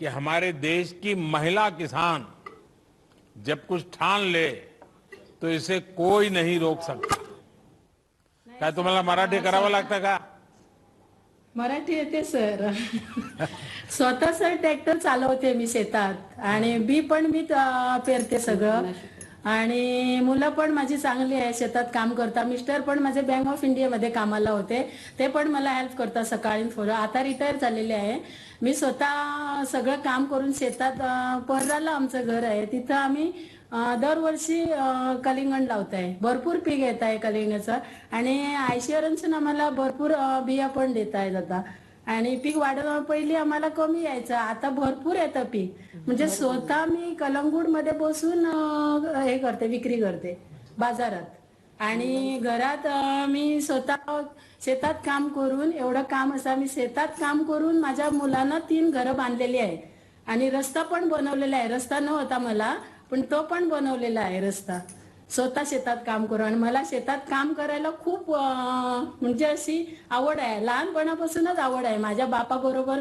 कि हमारे देश की महिला किसान जब कुछ ठान ले तो इसे कोई नहीं रोक सकता. काय तुम्हाला मराठी करावं लागतं का? मराठी येते सर. स्वतः सर ट्रॅक्टर चालवते मी शेतात आणि बी पण मी पेरते सगळं आणि मुलं पण माझी चांगली आहे, शेतात काम करता. मिस्टर पण माझे बँक ऑफ इंडियामध्ये कामाला होते, ते पण मला हेल्प करतात सकाळी थोडं. आता रिटायर झालेले आहे. मी स्वतः सगळं काम करून शेतात पर्राला आमचं घर आहे, तिथं आम्ही दरवर्षी कलिंगड लावत आहे. भरपूर पीक येत आहे कलिंगडाचं आणि आयसीआरचं आम्हाला भरपूर बिया पण देत आहेत आता. आणि पीक वाढवणं पहिली आम्हाला कमी यायचं, आता भरपूर येतं पीक. म्हणजे स्वतः मी कलंगूट मध्ये बसून हे करते, विक्री करते बाजारात. आणि घरात मी स्वतः शेतात काम करून, एवढं काम असं मी शेतात काम करून माझ्या मुलांना 3 घरं बांधलेली आहेत आणि रस्ता पण बनवलेला आहे. रस्ता नव्हता मला, पण तो पण बनवलेला आहे रस्ता. स्वतः शेतात काम करून. आणि मला शेतात काम करायला खूप म्हणजे अशी आवड आहे, लहानपणापासूनच आवड आहे. माझ्या बापाबरोबर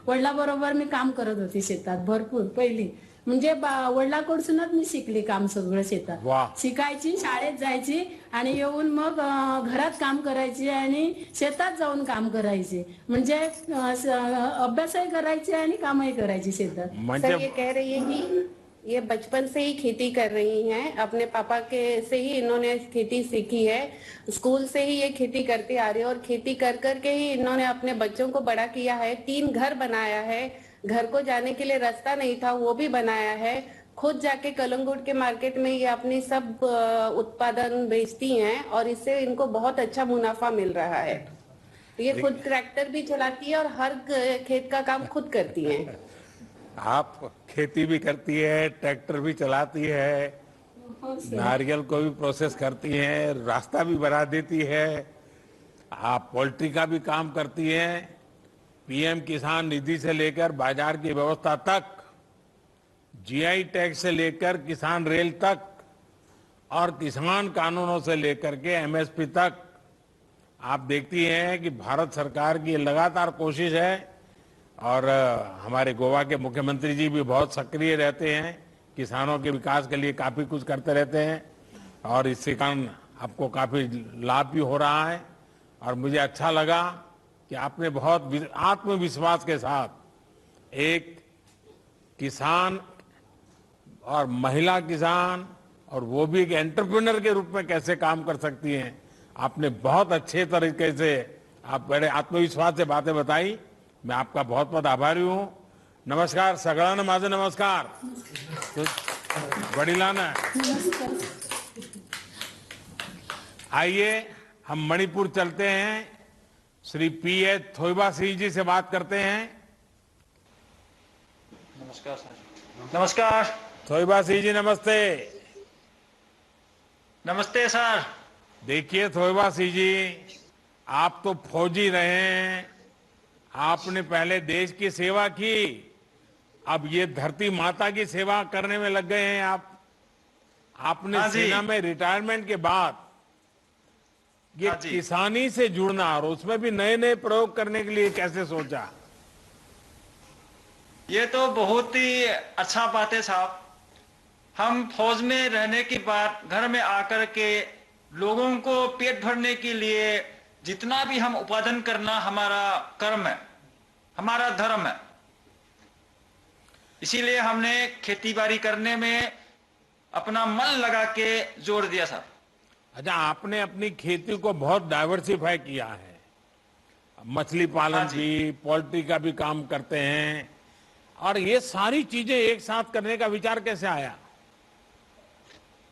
वडिलाबरोबर मी काम करत होती शेतात भरपूर पहिली. म्हणजे वडिलाकडूनच मी शिकली काम सगळं शेतात. शिकायची, शाळेत जायची आणि येऊन मग घरात काम करायची आणि शेतात जाऊन काम करायची. म्हणजे अभ्यासही करायची आणि कामही करायची शेतात. सर ये कह रही है कि ये बचपन से ही खेती कर रही हैं. अपने पापा के से ही इन्होंने खेती सीखी है. स्कूल से ही ये खेती करती आ रही है और खेती कर करके ही इन्होंने अपने बच्चों को बड़ा किया है. 3 घर बनाया है. घर को जाने के लिए रास्ता नहीं था, वो भी बनाया है. खुद जाके कलंगुट के मार्केट में ये अपनी सब उत्पादन बेचती हैं और इससे इनको बहुत अच्छा मुनाफा मिल रहा है. ये खुद ट्रैक्टर भी चलाती है और हर खेत का काम खुद करती हैं. आप खेती भी करती है, ट्रैक्टर भी चलाती है, नारियल को भी प्रोसेस करती है, रास्ता भी बना देती है, आप पोल्ट्री का भी काम करती हैं, पीएम किसान निधि से लेकर बाजार की व्यवस्था तक, जीआई टैक्स से लेकर किसान रेल तक और किसान कानूनों से लेकर के एमएसपी तक आप देखती हैं कि भारत सरकार की लगातार कोशिश है. और हमारे गोवा के मुख्यमंत्री जी भी बहुत सक्रिय रहते हैं, किसानों के विकास के लिए काफी कुछ करते रहते हैं और इससे कारण आपको काफी लाभ भी हो रहा है. और मुझे अच्छा लगा कि आपने बहुत आत्मविश्वास के साथ एक किसान और महिला किसान और वो भी एक एंटरप्रेन्योर के रूप में कैसे काम कर सकती हैं, आपने बहुत अच्छे तरीके से, आप बड़े आत्मविश्वास से बातें बताई. मैं आपका बहुत बहुत आभारी हूं. नमस्कार सगळ्यांना माझा नमस्कार. वडिलांना आइए हम मणिपुर चलते हैं, श्री पीएच थोइबा सिंह जी से बात करते हैं। नमस्कार सर। नमस्कार थोइबा सिंह जी, नमस्ते। नमस्ते सर। देखिए थोइबा सिंह जी, आप तो फौजी रहे हैं, आपने पहले देश की सेवा की, अब ये धरती माता की सेवा करने में लग गए हैं आप। आपने हाँ जी। सेना में रिटायरमेंट के बाद ये हाँ जी। किसानी से जुड़ना और उसमें भी नए नए प्रयोग करने के लिए कैसे सोचा? ये तो बहुत ही अच्छा बात है साहब। हम फौज में रहने के बाद घर में आकर के लोगों को पेट भरने के लिए जितना भी हम उत्पादन करना हमारा कर्म है, हमारा धर्म है। इसीलिए हमने खेती बाड़ी करने में अपना मन लगा के जोर दिया साहब। अच्छा, आपने अपनी खेती को बहुत डाइवर्सिफाई किया है, मछली पालन हाँ जी। भी, पोल्ट्री का भी काम करते हैं, और ये सारी चीजें एक साथ करने का विचार कैसे आया?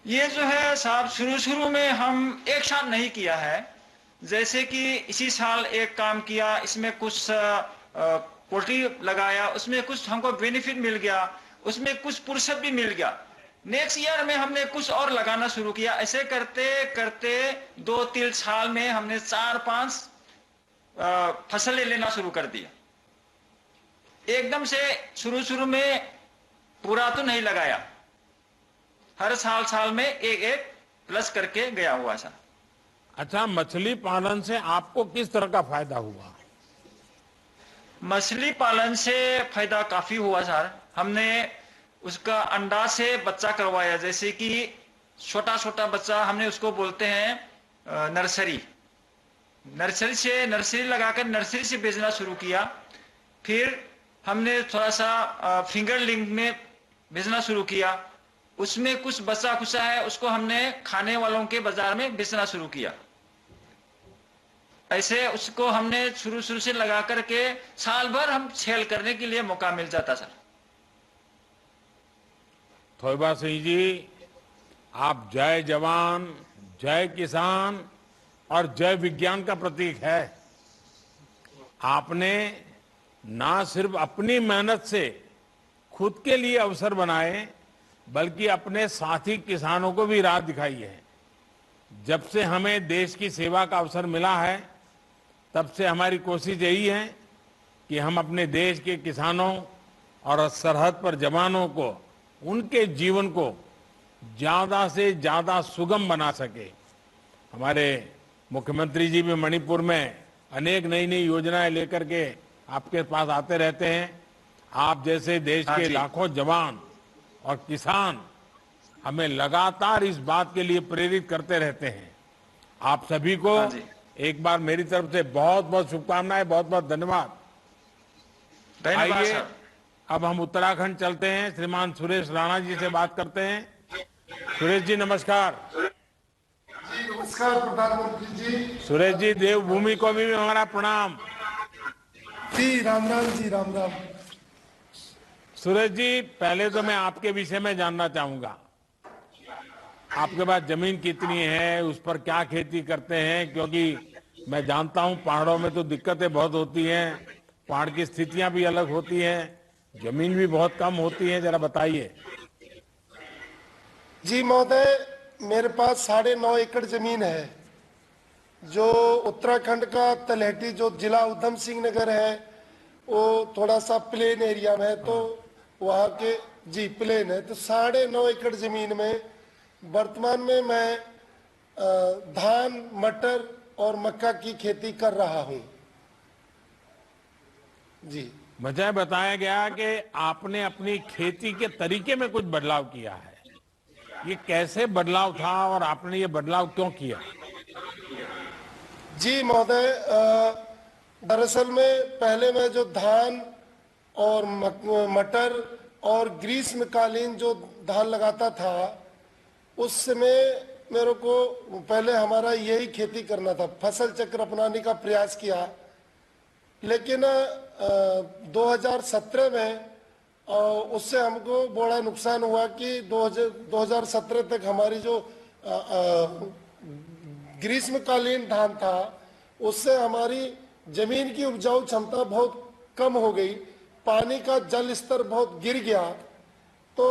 ये जो है साहब, शुरू में हम एक साथ नहीं किया है। जैसे कि इसी साल एक काम किया, इसमें कुछ पोल्ट्री लगाया, उसमें कुछ हमको बेनिफिट मिल गया, उसमें कुछ पुरस्कार भी मिल गया। नेक्स्ट ईयर में हमने कुछ और लगाना शुरू किया। ऐसे करते करते 2-3 साल में हमने 4-5 फसलें लेना शुरू कर दिया। एकदम से शुरू में पूरा तो नहीं लगाया, हर साल में एक प्लस करके गया हुआ सर। अच्छा, मछली पालन से आपको किस तरह का फायदा हुआ? मछली पालन से फायदा काफी हुआ सर। हमने उसका अंडा से बच्चा करवाया, जैसे कि छोटा बच्चा, हमने उसको बोलते हैं नर्सरी। नर्सरी लगाकर नर्सरी से बेचना शुरू किया। फिर हमने थोड़ा सा फिंगर लिंक में बेचना शुरू किया। उसमें कुछ बचा खुचा है, उसको हमने खाने वालों के बाजार में बेचना शुरू किया। ऐसे उसको हमने शुरू से लगा करके साल भर हम सेल करने के लिए मौका मिल जाता सर। थोइबा सिंह जी, आप जय जवान, जय किसान और जय विज्ञान का प्रतीक है। आपने ना सिर्फ अपनी मेहनत से खुद के लिए अवसर बनाए, बल्कि अपने साथी किसानों को भी राह दिखाई है। जब से हमें देश की सेवा का अवसर मिला है, तब से हमारी कोशिश यही है कि हम अपने देश के किसानों और सरहद पर जवानों को, उनके जीवन को ज्यादा से ज्यादा सुगम बना सके। हमारे मुख्यमंत्री जी भी मणिपुर में अनेक नई नई योजनाएं लेकर के आपके पास आते रहते हैं। आप जैसे देश के लाखों जवान और किसान हमें लगातार इस बात के लिए प्रेरित करते रहते हैं। आप सभी को एक बार मेरी तरफ से बहुत बहुत शुभकामनाएं, बहुत बहुत धन्यवाद। आइए अब हम उत्तराखंड चलते हैं, श्रीमान सुरेश राणा जी से बात करते हैं। सुरेश जी नमस्कार। नमस्कार प्रधानमंत्री जी। सुरेश जी, देवभूमि को भी हमारा प्रणाम। जी राम राम जी, राम राम। सुरेश जी, पहले तो मैं आपके विषय में जानना चाहूंगा, आपके पास जमीन कितनी है, उस पर क्या खेती करते हैं? क्योंकि मैं जानता हूं पहाड़ों में तो दिक्कतें बहुत होती हैं, पहाड़ की स्थितियां भी अलग होती हैं, जमीन भी बहुत कम होती है, जरा बताइए। जी महोदय, मेरे पास 9.5 एकड़ जमीन है, जो उत्तराखंड का तलहटी जो जिला उधम सिंह नगर है, वो थोड़ा सा प्लेन एरिया में है, तो वहाँ के जी प्लेन है। तो 9.5 एकड़ जमीन में वर्तमान में मैं धान, मटर और मक्का की खेती कर रहा हूँ जी। मुझे बताया गया कि आपने अपनी खेती के तरीके में कुछ बदलाव किया है, ये कैसे बदलाव था और आपने ये बदलाव क्यों किया? जी महोदय, दरअसल में पहले मैं जो धान और मटर और ग्रीष्मकालीन जो धान लगाता था, उस समय मेरे को पहले हमारा यही खेती करना था, फसल चक्र अपनाने का प्रयास किया। लेकिन 2017 में उससे हमको बड़ा नुकसान हुआ कि 2017 तक हमारी जो ग्रीष्मकालीन धान था, उससे हमारी जमीन की उपजाऊ क्षमता बहुत कम हो गई, पानी का जल स्तर बहुत गिर गया। तो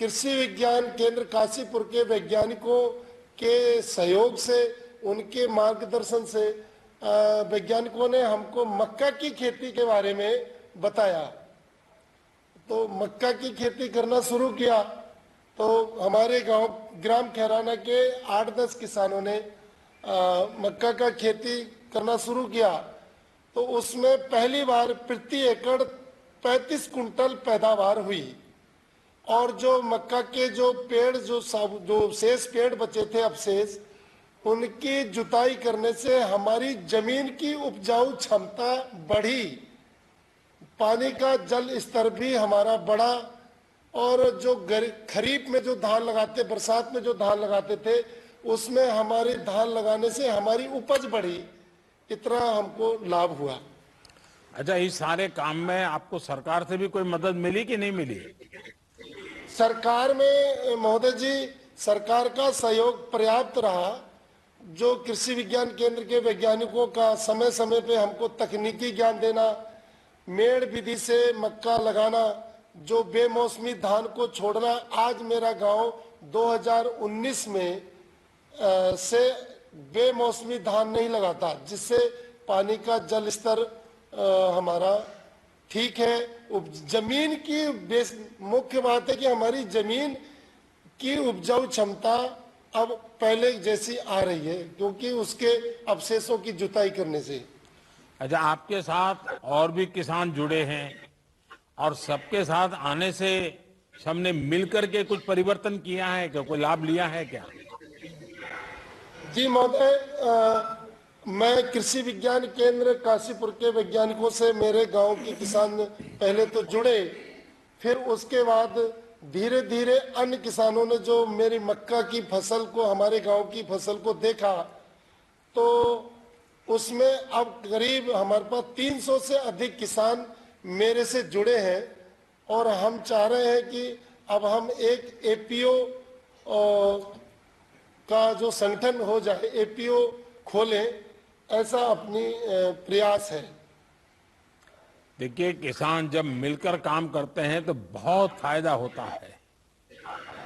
कृषि विज्ञान केंद्र काशीपुर के वैज्ञानिकों के सहयोग से, उनके मार्गदर्शन से वैज्ञानिकों ने हमको मक्का की खेती के बारे में बताया। तो मक्का की खेती करना शुरू किया। तो हमारे गांव ग्राम खैराना के 8-10 किसानों ने मक्का का खेती करना शुरू किया। तो उसमें पहली बार प्रति एकड़ 35 कुंटल पैदावार हुई। और जो मक्का के जो पेड़ जो शेष पेड़ बचे थे अवशेष, उनकी जुताई करने से हमारी जमीन की उपजाऊ क्षमता बढ़ी, पानी का जल स्तर भी हमारा बढ़ा। और जो खरीफ में जो धान लगाते, बरसात में जो धान लगाते थे, उसमें हमारे धान लगाने से हमारी उपज बढ़ी। इतना हमको लाभ हुआ। अच्छा, इस सारे काम में आपको सरकार से भी कोई मदद मिली कि नहीं मिली? सरकार में महोदय जी, सरकार का सहयोग पर्याप्त रहा। जो कृषि विज्ञान केंद्र के वैज्ञानिकों का समय समय पे हमको तकनीकी ज्ञान देना, मेड़ विधि से मक्का लगाना, जो बेमौसमी धान को छोड़ना। आज मेरा गांव 2019 में से बेमौसमी धान नहीं लगाता, जिससे पानी का जल स्तर हमारा ठीक है। जमीन की मुख्य बात है कि हमारी जमीन की उपजाऊ क्षमता अब पहले जैसी आ रही है, क्योंकि उसके अवशेषों की जुताई करने से। अच्छा, आपके साथ और भी किसान जुड़े हैं और सबके साथ आने से सबने मिलकर के कुछ परिवर्तन किया है क्या, कोई लाभ लिया है क्या? जी महोदय, मैं कृषि विज्ञान केंद्र काशीपुर के वैज्ञानिकों से मेरे गांव के किसान पहले तो जुड़े, फिर उसके बाद धीरे धीरे अन्य किसानों ने जो मेरी मक्का की फसल को, हमारे गांव की फसल को देखा, तो उसमें अब करीब हमारे पास 300 से अधिक किसान मेरे से जुड़े हैं। और हम चाह रहे हैं कि अब हम एक एपीओ का जो संगठन हो जाए, एपीओ खोलें, ऐसा अपनी प्रयास है। देखिए, किसान जब मिलकर काम करते हैं तो बहुत फायदा होता है।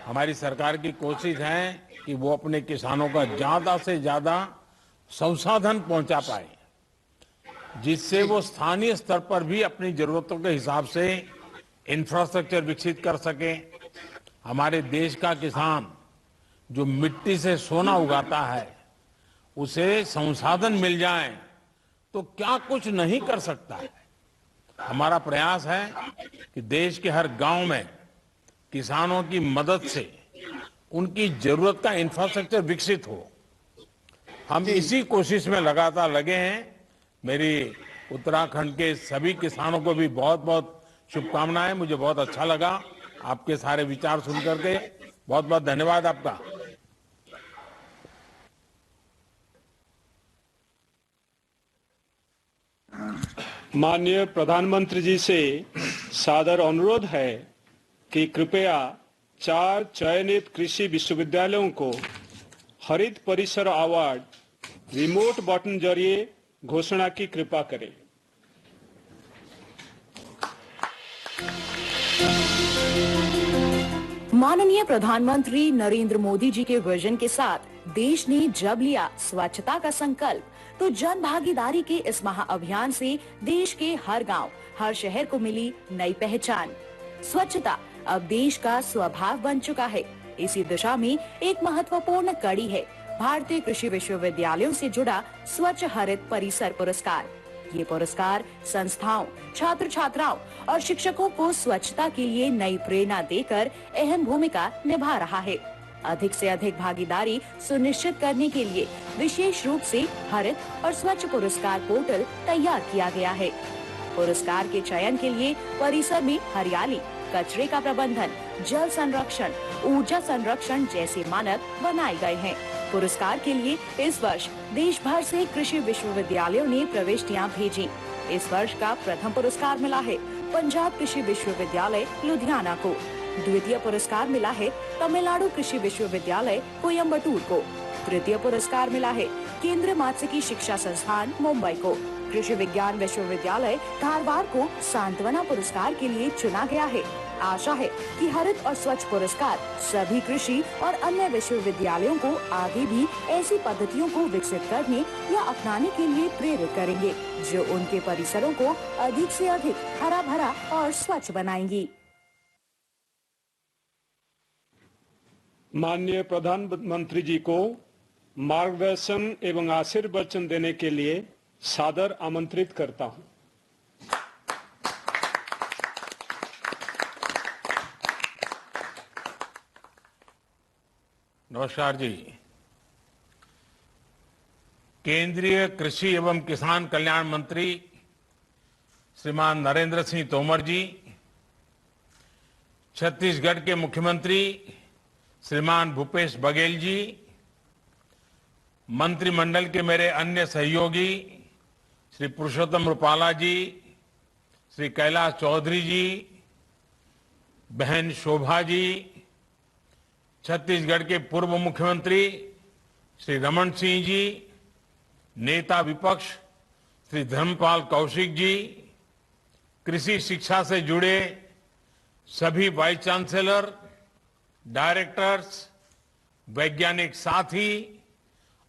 हमारी सरकार की कोशिश है कि वो अपने किसानों का ज्यादा से ज्यादा संसाधन पहुंचा पाए, जिससे वो स्थानीय स्तर पर भी अपनी जरूरतों के हिसाब से इंफ्रास्ट्रक्चर विकसित कर सके। हमारे देश का किसान जो मिट्टी से सोना उगाता है, उसे संसाधन मिल जाए तो क्या कुछ नहीं कर सकता है। हमारा प्रयास है कि देश के हर गांव में किसानों की मदद से उनकी जरूरत का इंफ्रास्ट्रक्चर विकसित हो। हम इसी कोशिश में लगातार लगे हैं। मेरी उत्तराखंड के सभी किसानों को भी बहुत बहुत शुभकामनाएं। मुझे बहुत अच्छा लगा आपके सारे विचार सुनकर के। बहुत बहुत धन्यवाद आपका। माननीय प्रधानमंत्री जी से सादर अनुरोध है कि कृपया 4 चयनित कृषि विश्वविद्यालयों को हरित परिसर अवार्ड रिमोट बटन जरिए घोषणा की कृपा करें। माननीय प्रधानमंत्री नरेंद्र मोदी जी के विजन के साथ देश ने जब लिया स्वच्छता का संकल्प, तो जन भागीदारी के इस महाअभियान से देश के हर गांव, हर शहर को मिली नई पहचान। स्वच्छता अब देश का स्वभाव बन चुका है। इसी दिशा में एक महत्वपूर्ण कड़ी है भारतीय कृषि विश्वविद्यालयों से जुड़ा स्वच्छ हरित परिसर पुरस्कार। ये पुरस्कार संस्थाओं, छात्र छात्राओं और शिक्षकों को स्वच्छता के लिए नई प्रेरणा देकर अहम भूमिका निभा रहा है। अधिक से अधिक भागीदारी सुनिश्चित करने के लिए विशेष रूप से हरित और स्वच्छ पुरस्कार पोर्टल तैयार किया गया है। पुरस्कार के चयन के लिए परिसर में हरियाली, कचरे का प्रबंधन, जल संरक्षण, ऊर्जा संरक्षण जैसे मानक बनाए गए हैं। पुरस्कार के लिए इस वर्ष देश भर से कृषि विश्वविद्यालयों ने प्रविष्टियां भेजी। इस वर्ष का प्रथम पुरस्कार मिला है पंजाब कृषि विश्वविद्यालय लुधियाना को। द्वितीय पुरस्कार मिला है तमिलनाडु कृषि विश्वविद्यालय कोयम्बटूर को। तृतीय पुरस्कार मिला है केंद्रीय मात्स्यिकी शिक्षा संस्थान मुंबई को। कृषि विज्ञान विश्वविद्यालय धारवाड़ को सांत्वना पुरस्कार के लिए चुना गया है। आशा है कि हरित और स्वच्छ पुरस्कार सभी कृषि और अन्य विश्वविद्यालयों को आगे भी ऐसी पद्धतियों को विकसित करने या अपनाने के लिए प्रेरित करेंगे जो उनके परिसरों को अधिक से अधिक हरा भरा और स्वच्छ बनाएंगी। माननीय प्रधानमंत्री जी को मार्गदर्शन एवं आशीर्वचन देने के लिए सादर आमंत्रित करता हूं। नमस्कार जी। केंद्रीय कृषि एवं किसान कल्याण मंत्री श्रीमान नरेंद्र सिंह तोमर जी, छत्तीसगढ़ के मुख्यमंत्री श्रीमान भूपेश बघेल जी, मंत्रिमंडल के मेरे अन्य सहयोगी श्री पुरुषोत्तम रूपाला जी, श्री कैलाश चौधरी जी, बहन शोभा जी, छत्तीसगढ़ के पूर्व मुख्यमंत्री श्री रमन सिंह जी, नेता विपक्ष श्री धर्मपाल कौशिक जी, कृषि शिक्षा से जुड़े सभी वाइस चांसलर, डायरेक्टर्स, वैज्ञानिक साथी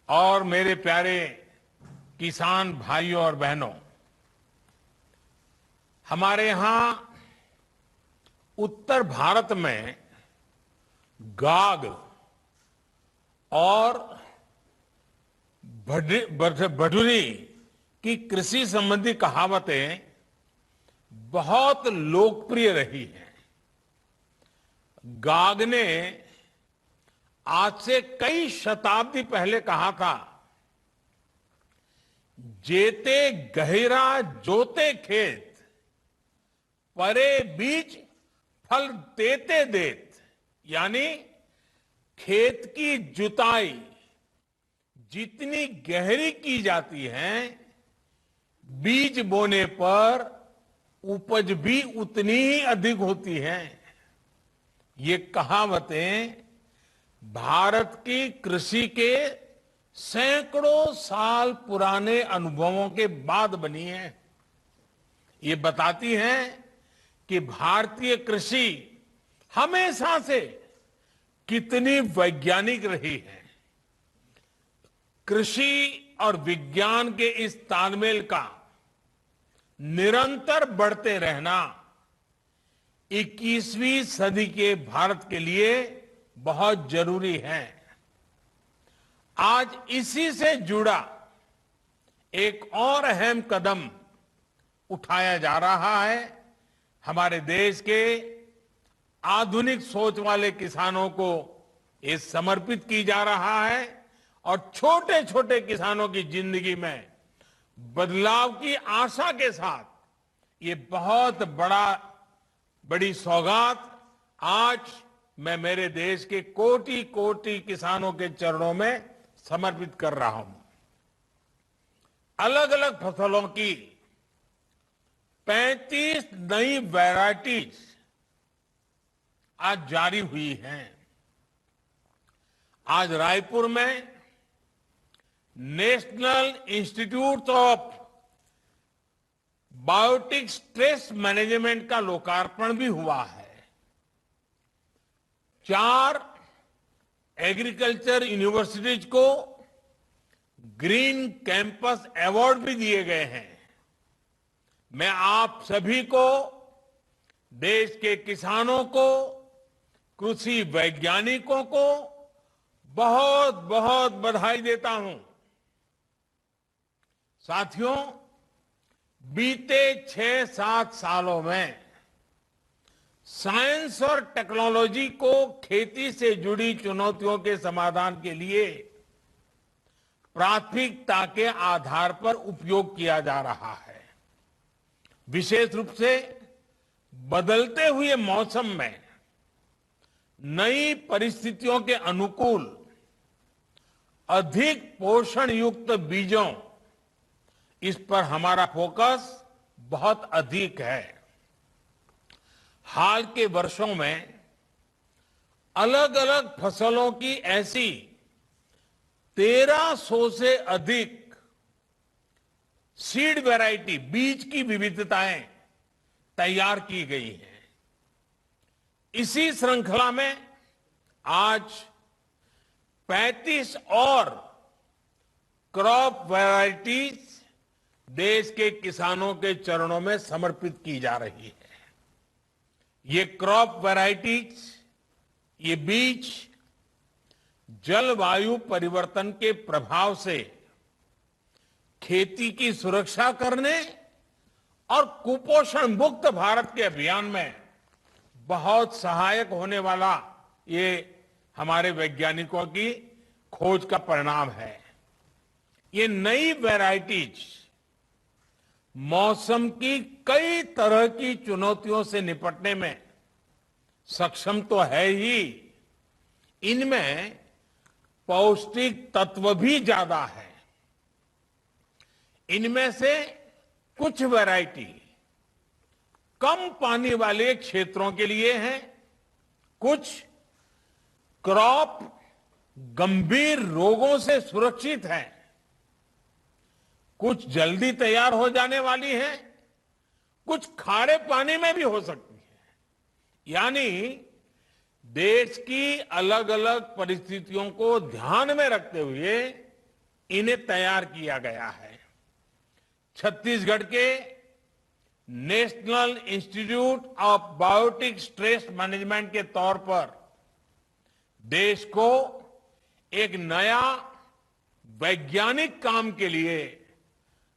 और मेरे प्यारे किसान भाइयों और बहनों, हमारे यहां उत्तर भारत में गाग और भडूरी की कृषि संबंधी कहावतें बहुत लोकप्रिय रही हैं। गाग ने आज से कई शताब्दी पहले कहा था, जेते गहिरा जोते खेत, परे बीज फल देते देत। यानी खेत की जुताई जितनी गहरी की जाती है, बीज बोने पर उपज भी उतनी ही अधिक होती है। ये कहावतें भारत की कृषि के सैकड़ों साल पुराने अनुभवों के बाद बनी है। ये बताती हैं कि भारतीय कृषि हमेशा से कितनी वैज्ञानिक रही है। कृषि और विज्ञान के इस तालमेल का निरंतर बढ़ते रहना 21वीं सदी के भारत के लिए बहुत जरूरी है। आज इसी से जुड़ा एक और अहम कदम उठाया जा रहा है। हमारे देश के आधुनिक सोच वाले किसानों को ये समर्पित की जा रहा है और छोटे छोटे किसानों की जिंदगी में बदलाव की आशा के साथ ये बहुत बड़ी सौगात आज मैं मेरे देश के कोटि कोटि किसानों के चरणों में समर्पित कर रहा हूं। अलग अलग फसलों की 35 नई वैरायटीज आज जारी हुई हैं। आज रायपुर में national institute of biotic stress management का लोकार्पण भी हुआ है। 4 एग्रीकल्चर यूनिवर्सिटीज को ग्रीन कैंपस अवार्ड भी दिए गए हैं। मैं आप सभी को, देश के किसानों को, कृषि वैज्ञानिकों को बहुत बहुत बधाई देता हूं। साथियों, बीते 6-7 सालों में साइंस और टेक्नोलॉजी को खेती से जुड़ी चुनौतियों के समाधान के लिए प्राथमिकता के आधार पर उपयोग किया जा रहा है। विशेष रूप से बदलते हुए मौसम में नई परिस्थितियों के अनुकूल अधिक पोषण युक्त बीजों, इस पर हमारा फोकस बहुत अधिक है। हाल के वर्षों में अलग अलग फसलों की ऐसी 1300 से अधिक सीड वैरायटी, बीज की विविधताएं तैयार की गई हैं। इसी श्रृंखला में आज 35 और क्रॉप वैरायटीज देश के किसानों के चरणों में समर्पित की जा रही है। ये क्रॉप वैरायटीज, ये बीज जलवायु परिवर्तन के प्रभाव से खेती की सुरक्षा करने और कुपोषण मुक्त भारत के अभियान में बहुत सहायक होने वाला ये हमारे वैज्ञानिकों की खोज का परिणाम है। ये नई वैरायटीज मौसम की कई तरह की चुनौतियों से निपटने में सक्षम तो है ही, इनमें पौष्टिक तत्व भी ज्यादा है। इनमें से कुछ वैरायटी कम पानी वाले क्षेत्रों के लिए हैं, कुछ क्रॉप गंभीर रोगों से सुरक्षित है, कुछ जल्दी तैयार हो जाने वाली है, कुछ खारे पानी में भी हो सकती है। यानी देश की अलग अलग परिस्थितियों को ध्यान में रखते हुए इन्हें तैयार किया गया है। छत्तीसगढ़ के national institute of biotic stress management के तौर पर देश को एक नया वैज्ञानिक काम के लिए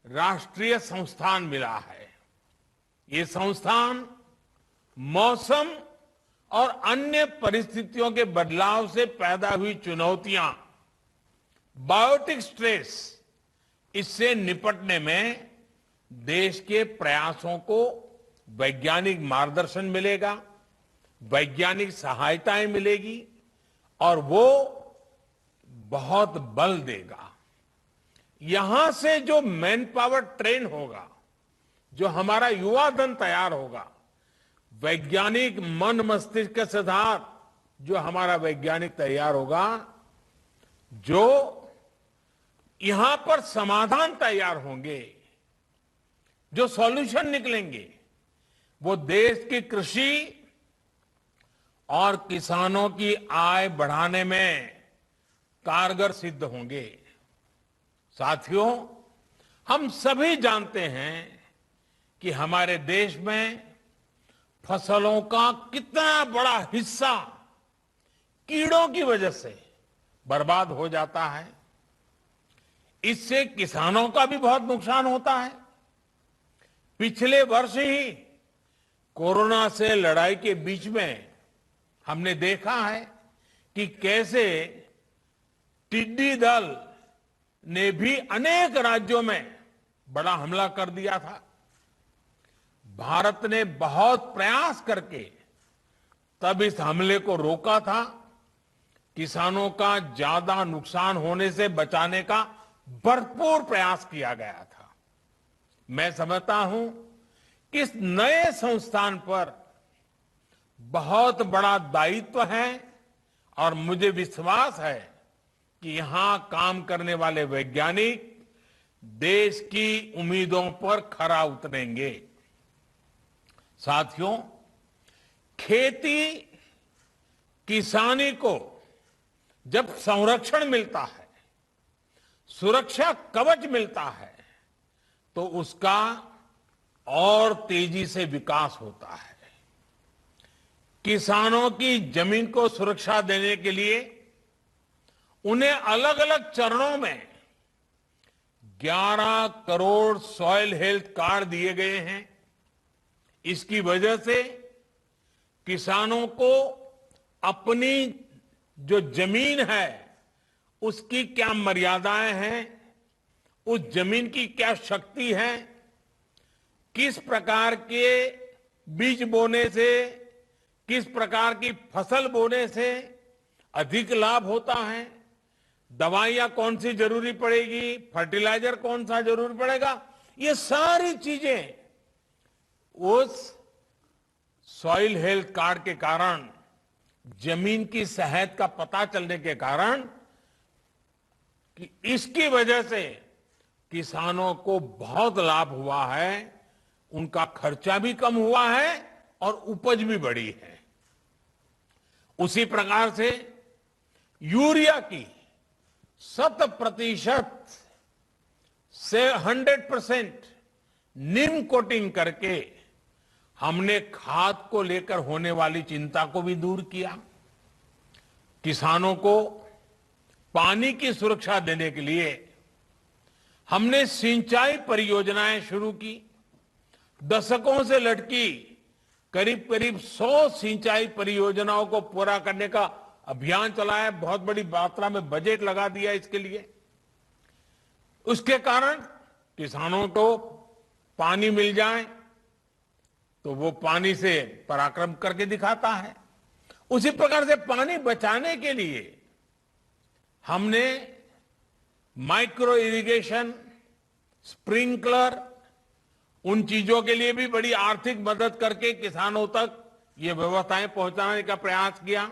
राष्ट्रीय संस्थान मिला है। ये संस्थान मौसम और अन्य परिस्थितियों के बदलाव से पैदा हुई चुनौतियां, बायोटिक स्ट्रेस, इससे निपटने में देश के प्रयासों को वैज्ञानिक मार्गदर्शन मिलेगा, वैज्ञानिक सहायताएं मिलेगी और वो बहुत बल देगा। यहां से जो मैन पावर ट्रेन होगा, जो हमारा युवा धन तैयार होगा, वैज्ञानिक मन मस्तिष्क के साथ जो हमारा वैज्ञानिक तैयार होगा, जो यहां पर समाधान तैयार होंगे, जो सॉल्यूशन निकलेंगे, वो देश की कृषि और किसानों की आय बढ़ाने में कारगर सिद्ध होंगे। साथियों, हम सभी जानते हैं कि हमारे देश में फसलों का कितना बड़ा हिस्सा कीड़ों की वजह से बर्बाद हो जाता है। इससे किसानों का भी बहुत नुकसान होता है। पिछले वर्ष ही कोरोना से लड़ाई के बीच में हमने देखा है कि कैसे टिड्डी दल ने भी अनेक राज्यों में बड़ा हमला कर दिया था। भारत ने बहुत प्रयास करके तब इस हमले को रोका था। किसानों का ज्यादा नुकसान होने से बचाने का भरपूर प्रयास किया गया था। मैं समझता हूं कि इस नए संस्थान पर बहुत बड़ा दायित्व है और मुझे विश्वास है कि यहां काम करने वाले वैज्ञानिक देश की उम्मीदों पर खरा उतरेंगे। साथियों, खेती किसानी को जब संरक्षण मिलता है, सुरक्षा कवच मिलता है, तो उसका और तेजी से विकास होता है। किसानों की जमीन को सुरक्षा देने के लिए उन्हें अलग अलग चरणों में 11 करोड़ सॉइल हेल्थ कार्ड दिए गए हैं। इसकी वजह से किसानों को अपनी जो जमीन है उसकी क्या मर्यादाएं हैं, उस जमीन की क्या शक्ति है, किस प्रकार के बीज बोने से, किस प्रकार की फसल बोने से अधिक लाभ होता है, दवाइयां कौन सी जरूरी पड़ेगी, फर्टिलाइजर कौन सा जरूरी पड़ेगा, ये सारी चीजें उस सॉइल हेल्थ कार्ड के कारण, जमीन की सेहत का पता चलने के कारण कि इसकी वजह से किसानों को बहुत लाभ हुआ है, उनका खर्चा भी कम हुआ है और उपज भी बढ़ी है। उसी प्रकार से यूरिया की 100% से 100% नीम कोटिंग करके हमने खाद को लेकर होने वाली चिंता को भी दूर किया। किसानों को पानी की सुरक्षा देने के लिए हमने सिंचाई परियोजनाएं शुरू की। दशकों से लटकी करीब करीब 100 सिंचाई परियोजनाओं को पूरा करने का अभियान चलाया। बहुत बड़ी मात्रा में बजट लगा दिया इसके लिए। उसके कारण किसानों को पानी मिल जाए तो वो पानी से पराक्रम करके दिखाता है। उसी प्रकार से पानी बचाने के लिए हमने माइक्रो इरिगेशन, स्प्रिंकलर, उन चीजों के लिए भी बड़ी आर्थिक मदद करके किसानों तक ये व्यवस्थाएं पहुंचाने का प्रयास किया।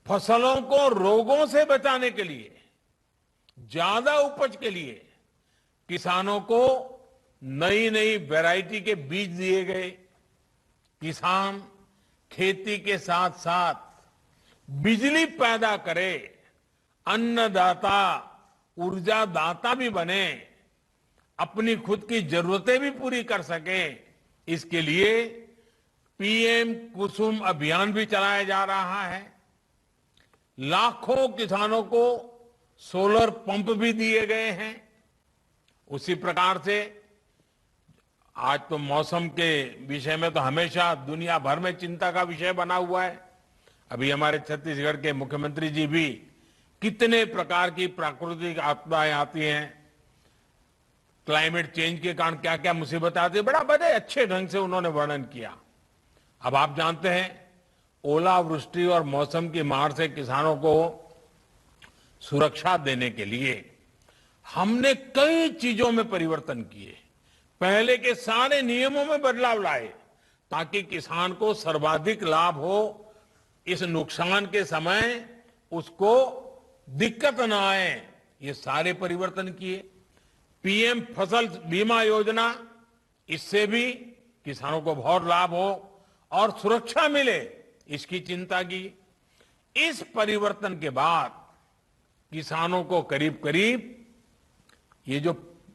फसलों को रोगों से बचाने के लिए, ज्यादा उपज के लिए किसानों को नई नई वैरायटी के बीज दिए गए। किसान खेती के साथ साथ बिजली पैदा करे, अन्नदाता, ऊर्जा दाता भी बने, अपनी खुद की जरूरतें भी पूरी कर सके। इसके लिए पीएम कुसुम अभियान भी चलाया जा रहा है। लाखों किसानों को सोलर पंप भी दिए गए हैं। उसी प्रकार से आज तो मौसम के विषय में तो हमेशा दुनिया भर में चिंता का विषय बना हुआ है। अभी हमारे छत्तीसगढ़ के मुख्यमंत्री जी भी कितने प्रकार की प्राकृतिक आपदाएं आती हैं, क्लाइमेट चेंज के कारण क्या क्या मुसीबत आती है, बड़ा बड़े अच्छे ढंग से उन्होंने वर्णन किया। अब आप जानते हैं ओलावृष्टि और मौसम की मार से किसानों को सुरक्षा देने के लिए हमने कई चीजों में परिवर्तन किए। पहले के सारे नियमों में बदलाव लाए ताकि किसान को सर्वाधिक लाभ हो, इस नुकसान के समय उसको दिक्कत ना आए, ये सारे परिवर्तन किए। पीएम फसल बीमा योजना, इससे भी किसानों को बहुत लाभ हो और सुरक्षा मिले, इसकी चिंता की। इस परिवर्तन के बाद किसानों को करीब करीब ये जो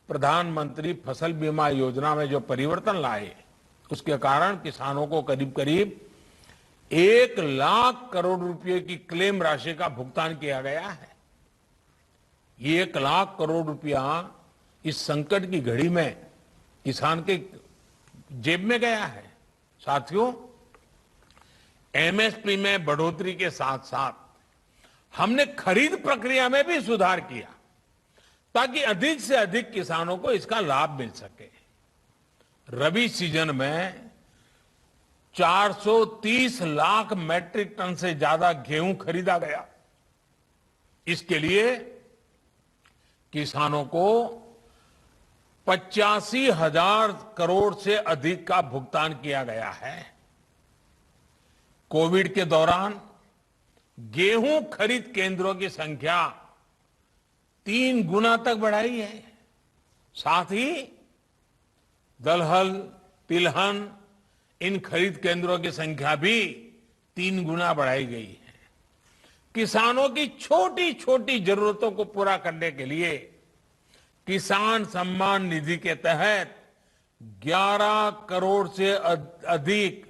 प्रधानमंत्री फसल बीमा योजना में जो परिवर्तन लाए, उसके कारण किसानों को करीब करीब 1 लाख करोड़ रुपए की क्लेम राशि का भुगतान किया गया है। ये 1 लाख करोड़ रुपया इस संकट की घड़ी में किसान के जेब में गया है। साथियों, एमएसपी में बढ़ोतरी के साथ साथ हमने खरीद प्रक्रिया में भी सुधार किया ताकि अधिक से अधिक किसानों को इसका लाभ मिल सके। रबी सीजन में 430 लाख मैट्रिक टन से ज्यादा गेहूं खरीदा गया। इसके लिए किसानों को 85,000 करोड़ से अधिक का भुगतान किया गया है। कोविड के दौरान गेहूं खरीद केंद्रों की संख्या 3 गुना तक बढ़ाई है। साथ ही दलहन, तिलहन, इन खरीद केंद्रों की संख्या भी 3 गुना बढ़ाई गई है। किसानों की छोटी छोटी जरूरतों को पूरा करने के लिए किसान सम्मान निधि के तहत 11 करोड़ से अधिक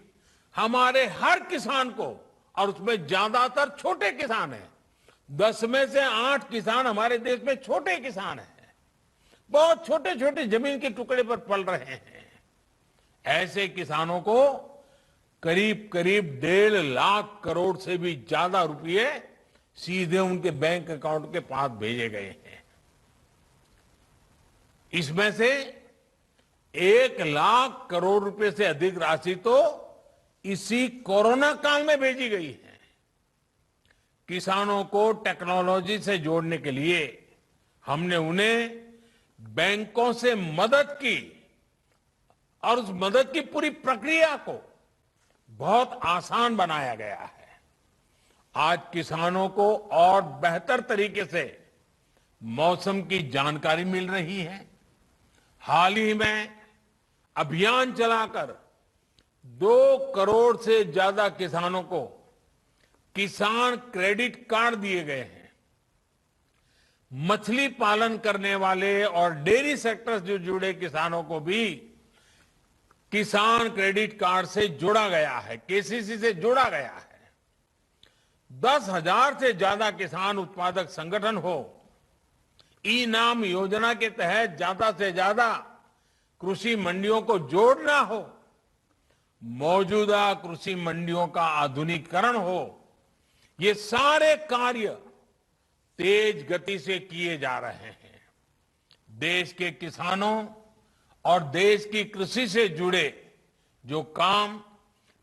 हमारे हर किसान को, और उसमें ज्यादातर छोटे किसान हैं, 10 में से 8 किसान हमारे देश में छोटे किसान हैं, बहुत छोटे छोटे जमीन के टुकड़े पर पल रहे हैं। ऐसे किसानों को करीब करीब 1.5 लाख करोड़ से भी ज्यादा रुपए सीधे उनके बैंक अकाउंट के पास भेजे गए हैं। इसमें से 1 लाख करोड़ रुपए से अधिक राशि तो इसी कोरोना काल में भेजी गई है। किसानों को टेक्नोलॉजी से जोड़ने के लिए हमने उन्हें बैंकों से मदद की और उस मदद की पूरी प्रक्रिया को बहुत आसान बनाया गया है। आज किसानों को और बेहतर तरीके से मौसम की जानकारी मिल रही है। हाल ही में अभियान चलाकर 2 करोड़ से ज्यादा किसानों को किसान क्रेडिट कार्ड दिए गए हैं। मछली पालन करने वाले और डेयरी सेक्टर से जुड़े किसानों को भी किसान क्रेडिट कार्ड से जोड़ा गया है, केसीसी से जोड़ा गया है। 10,000 से ज्यादा किसान उत्पादक संगठन हो, ई नाम योजना के तहत ज्यादा से ज्यादा कृषि मंडियों को जोड़ना हो, मौजूदा कृषि मंडियों का आधुनिकीकरण हो, ये सारे कार्य तेज गति से किए जा रहे हैं। देश के किसानों और देश की कृषि से जुड़े जो काम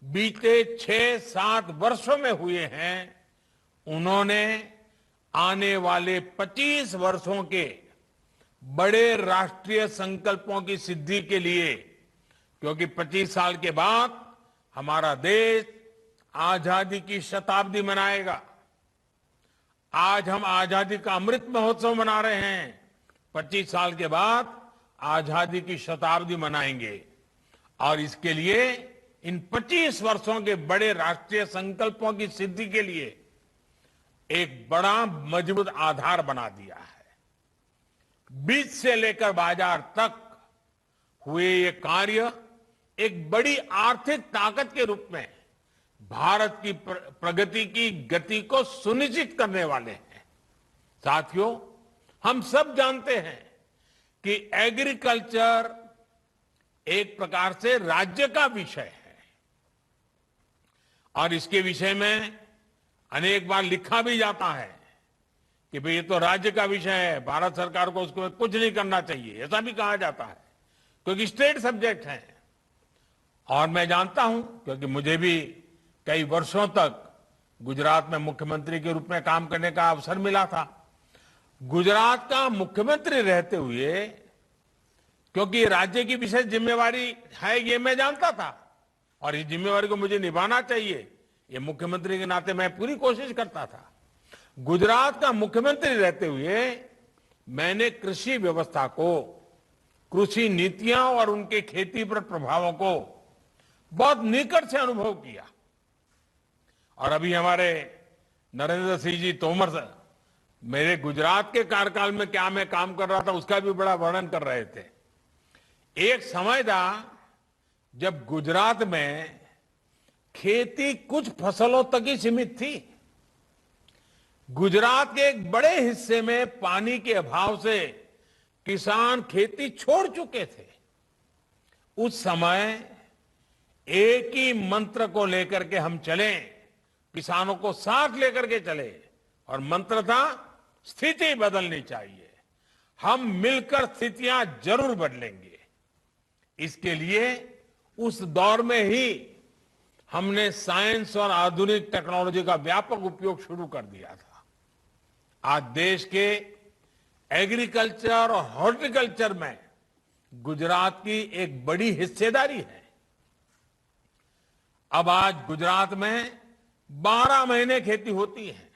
बीते 6-7 वर्षों में हुए हैं, उन्होंने आने वाले 25 वर्षों के बड़े राष्ट्रीय संकल्पों की सिद्धि के लिए, क्योंकि 25 साल के बाद हमारा देश आजादी की शताब्दी मनाएगा। आज हम आजादी का अमृत महोत्सव मना रहे हैं, 25 साल के बाद आजादी की शताब्दी मनाएंगे और इसके लिए इन 25 वर्षों के बड़े राष्ट्रीय संकल्पों की सिद्धि के लिए एक बड़ा मजबूत आधार बना दिया है। बीज से लेकर बाजार तक हुए ये कार्य एक बड़ी आर्थिक ताकत के रूप में भारत की प्रगति की गति को सुनिश्चित करने वाले हैं। साथियों, हम सब जानते हैं कि एग्रीकल्चर एक प्रकार से राज्य का विषय है और इसके विषय में अनेक बार लिखा भी जाता है कि भाई ये तो राज्य का विषय है, भारत सरकार को उसको कुछ नहीं करना चाहिए, ऐसा भी कहा जाता है क्योंकि स्टेट सब्जेक्ट है। और मैं जानता हूं, क्योंकि मुझे भी कई वर्षों तक गुजरात में मुख्यमंत्री के रूप में काम करने का अवसर मिला था। गुजरात का मुख्यमंत्री रहते हुए, क्योंकि राज्य की विशेष जिम्मेवारी है ये मैं जानता था और इस जिम्मेवारी को मुझे निभाना चाहिए, ये मुख्यमंत्री के नाते मैं पूरी कोशिश करता था। गुजरात का मुख्यमंत्री रहते हुए मैंने कृषि व्यवस्था को, कृषि नीतियां और उनके खेती पर प्रभावों को बहुत निकट से अनुभव किया। और अभी हमारे नरेंद्र सिंह जी तोमर मेरे गुजरात के कार्यकाल में क्या मैं काम कर रहा था उसका भी बड़ा वर्णन कर रहे थे। एक समय था जब गुजरात में खेती कुछ फसलों तक ही सीमित थी। गुजरात के एक बड़े हिस्से में पानी के अभाव से किसान खेती छोड़ चुके थे। उस समय एक ही मंत्र को लेकर के हम चले, किसानों को साथ लेकर के चले और मंत्र था स्थिति बदलनी चाहिए, हम मिलकर स्थितियां जरूर बदलेंगे। इसके लिए उस दौर में ही हमने साइंस और आधुनिक टेक्नोलॉजी का व्यापक उपयोग शुरू कर दिया था। आज देश के एग्रीकल्चर और हॉर्टिकल्चर में गुजरात की एक बड़ी हिस्सेदारी है। अब आज गुजरात में 12 महीने खेती होती है।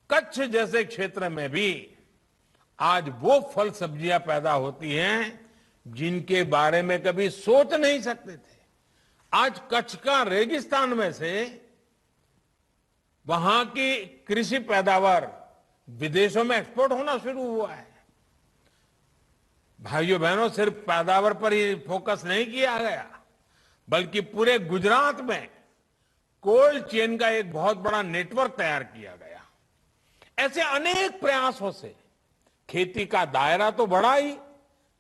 कच्छ जैसे क्षेत्र में भी आज वो फल सब्जियां पैदा होती हैं जिनके बारे में कभी सोच नहीं सकते थे। आज कच्छ का रेगिस्तान में से वहां की कृषि पैदावार विदेशों में एक्सपोर्ट होना शुरू हुआ है। भाइयों बहनों, सिर्फ पैदावार पर ही फोकस नहीं किया गया, बल्कि पूरे गुजरात में कोल्ड चेन का एक बहुत बड़ा नेटवर्क तैयार किया गया। ऐसे अनेक प्रयासों से खेती का दायरा तो बढ़ा ही,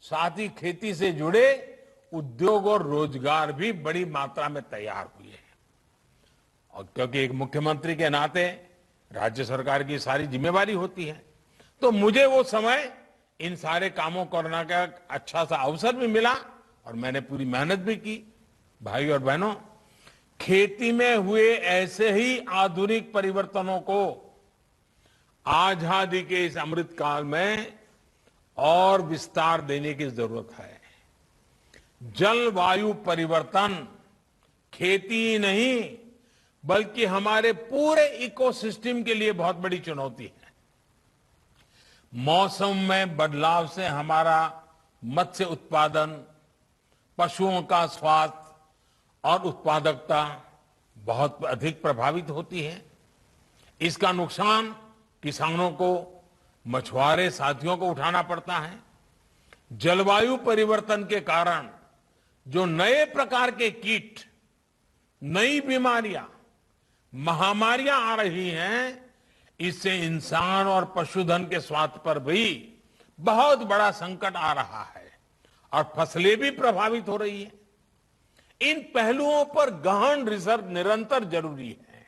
साथ ही खेती से जुड़े उद्योग और रोजगार भी बड़ी मात्रा में तैयार हुए हैं। और क्योंकि एक मुख्यमंत्री के नाते राज्य सरकार की सारी जिम्मेवारी होती है, तो मुझे वो समय इन सारे कामों करने का अच्छा सा अवसर भी मिला और मैंने पूरी मेहनत भी की। भाई और बहनों, खेती में हुए ऐसे ही आधुनिक परिवर्तनों को आजादी के इस अमृत काल में और विस्तार देने की जरूरत है। जलवायु परिवर्तन खेती ही नहीं बल्कि हमारे पूरे इकोसिस्टम के लिए बहुत बड़ी चुनौती है। मौसम में बदलाव से हमारा मत्स्य उत्पादन, पशुओं का स्वास्थ्य और उत्पादकता बहुत अधिक प्रभावित होती है। इसका नुकसान किसानों को, मछुआरे साथियों को उठाना पड़ता है। जलवायु परिवर्तन के कारण जो नए प्रकार के कीट, नई बीमारियां, महामारियां आ रही हैं, इससे इंसान और पशुधन के स्वास्थ्य पर भी बहुत बड़ा संकट आ रहा है और फसलें भी प्रभावित हो रही हैं। इन पहलुओं पर गहन रिसर्च निरंतर जरूरी है।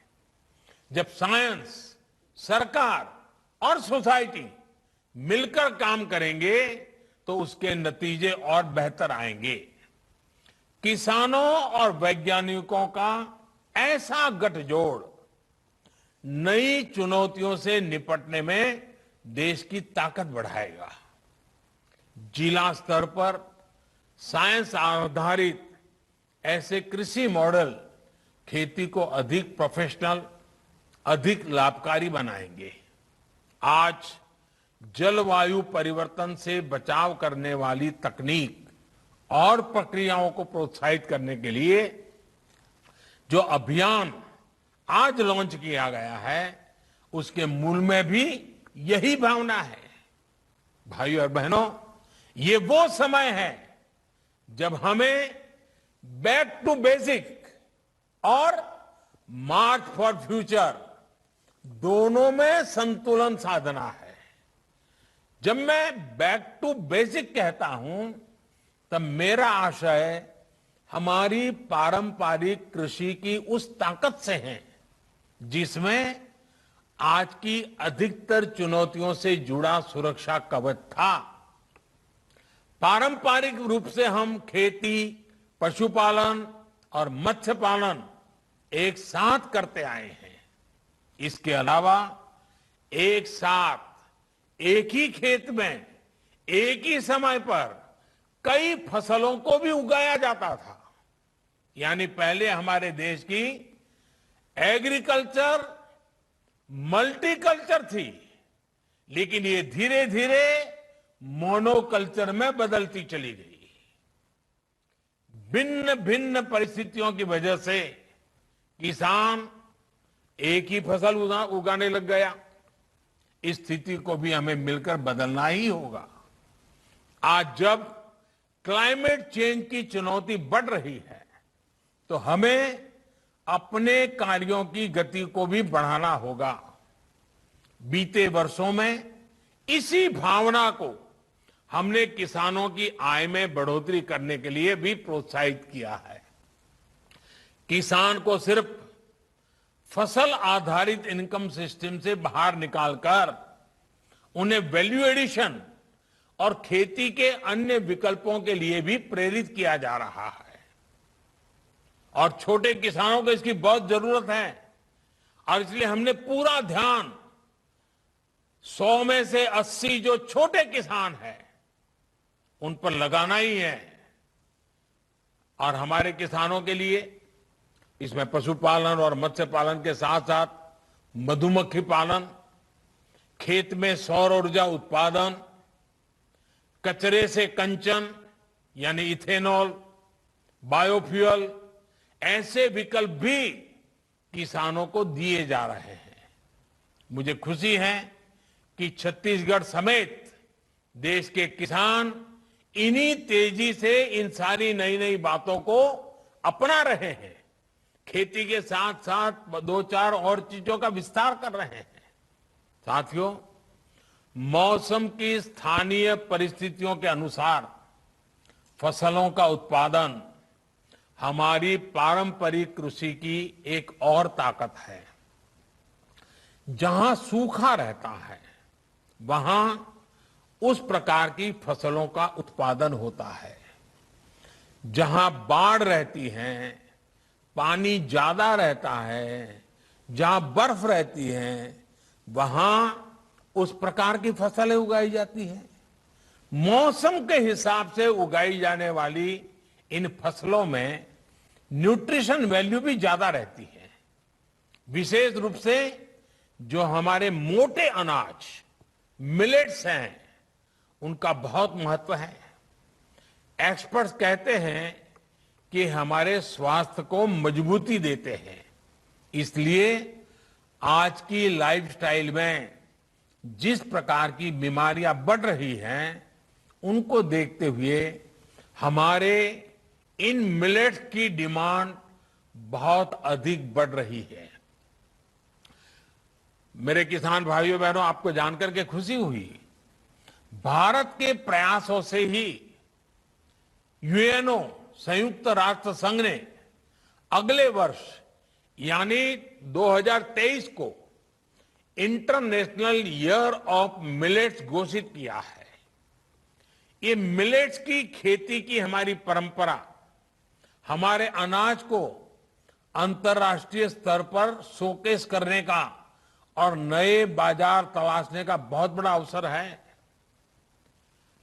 जब साइंस, सरकार और सोसाइटी मिलकर काम करेंगे तो उसके नतीजे और बेहतर आएंगे। किसानों और वैज्ञानिकों का ऐसा गठजोड़ नई चुनौतियों से निपटने में देश की ताकत बढ़ाएगा। जिला स्तर पर साइंस आधारित ऐसे कृषि मॉडल खेती को अधिक प्रोफेशनल, अधिक लाभकारी बनाएंगे। आज जलवायु परिवर्तन से बचाव करने वाली तकनीक और प्रक्रियाओं को प्रोत्साहित करने के लिए जो अभियान आज लॉन्च किया गया है, उसके मूल में भी यही भावना है। भाइयों और बहनों, ये वो समय है जब हमें बैक टू बेसिक और मार्च फॉर फ्यूचर दोनों में संतुलन साधना है। जब मैं बैक टू बेसिक कहता हूं, तब मेरा आशय हमारी पारंपरिक कृषि की उस ताकत से है जिसमें आज की अधिकतर चुनौतियों से जुड़ा सुरक्षा कवच था। पारंपरिक रूप से हम खेती, पशुपालन और मत्स्य पालन एक साथ करते आए हैं। इसके अलावा एक साथ एक ही खेत में एक ही समय पर कई फसलों को भी उगाया जाता था। यानी पहले हमारे देश की एग्रीकल्चर मल्टीकल्चर थी, लेकिन ये धीरे धीरे मोनोकल्चर में बदलती चली गई। भिन्न भिन्न परिस्थितियों की वजह से किसान एक ही फसल उगाने लग गया। इस स्थिति को भी हमें मिलकर बदलना ही होगा। आज जब क्लाइमेट चेंज की चुनौती बढ़ रही है, तो हमें अपने कार्यों की गति को भी बढ़ाना होगा। बीते वर्षों में इसी भावना को हमने किसानों की आय में बढ़ोतरी करने के लिए भी प्रोत्साहित किया है। किसान को सिर्फ फसल आधारित इनकम सिस्टम से बाहर निकालकर उन्हें वैल्यू एडिशन और खेती के अन्य विकल्पों के लिए भी प्रेरित किया जा रहा है। और छोटे किसानों को इसकी बहुत जरूरत है और इसलिए हमने पूरा ध्यान 100 में से 80 जो छोटे किसान हैं उन पर लगाना ही है। और हमारे किसानों के लिए इसमें पशुपालन और मत्स्य पालन के साथ साथ मधुमक्खी पालन, खेत में सौर ऊर्जा उत्पादन, कचरे से कंचन यानी इथेनॉल, बायोफ्यूल, ऐसे विकल्प भी किसानों को दिए जा रहे हैं। मुझे खुशी है कि छत्तीसगढ़ समेत देश के किसान इन्हीं तेजी से इन सारी नई नई बातों को अपना रहे हैं। खेती के साथ साथ 2-4 और चीजों का विस्तार कर रहे हैं। साथियों, मौसम की स्थानीय परिस्थितियों के अनुसार फसलों का उत्पादन हमारी पारंपरिक कृषि की एक और ताकत है। जहां सूखा रहता है, वहां उस प्रकार की फसलों का उत्पादन होता है। जहां बाढ़ रहती है, पानी ज्यादा रहता है, जहां बर्फ रहती है, वहां उस प्रकार की फसलें उगाई जाती हैं। मौसम के हिसाब से उगाई जाने वाली इन फसलों में न्यूट्रिशन वैल्यू भी ज्यादा रहती है। विशेष रूप से जो हमारे मोटे अनाज मिलेट्स हैं, उनका बहुत महत्व है। एक्सपर्ट्स कहते हैं कि हमारे स्वास्थ्य को मजबूती देते हैं। इसलिए आज की लाइफस्टाइल में जिस प्रकार की बीमारियां बढ़ रही हैं, उनको देखते हुए हमारे इन मिलेट्स की डिमांड बहुत अधिक बढ़ रही है। मेरे किसान भाइयों बहनों, आपको जानकर के खुशी हुई, भारत के प्रयासों से ही यूएनओ संयुक्त राष्ट्र संघ ने अगले वर्ष यानी 2023 को इंटरनेशनल ईयर ऑफ मिलेट्स घोषित किया है। ये मिलेट्स की खेती की हमारी परंपरा हमारे अनाज को अंतर्राष्ट्रीय स्तर पर शोकेस करने का और नए बाजार तलाशने का बहुत बड़ा अवसर है।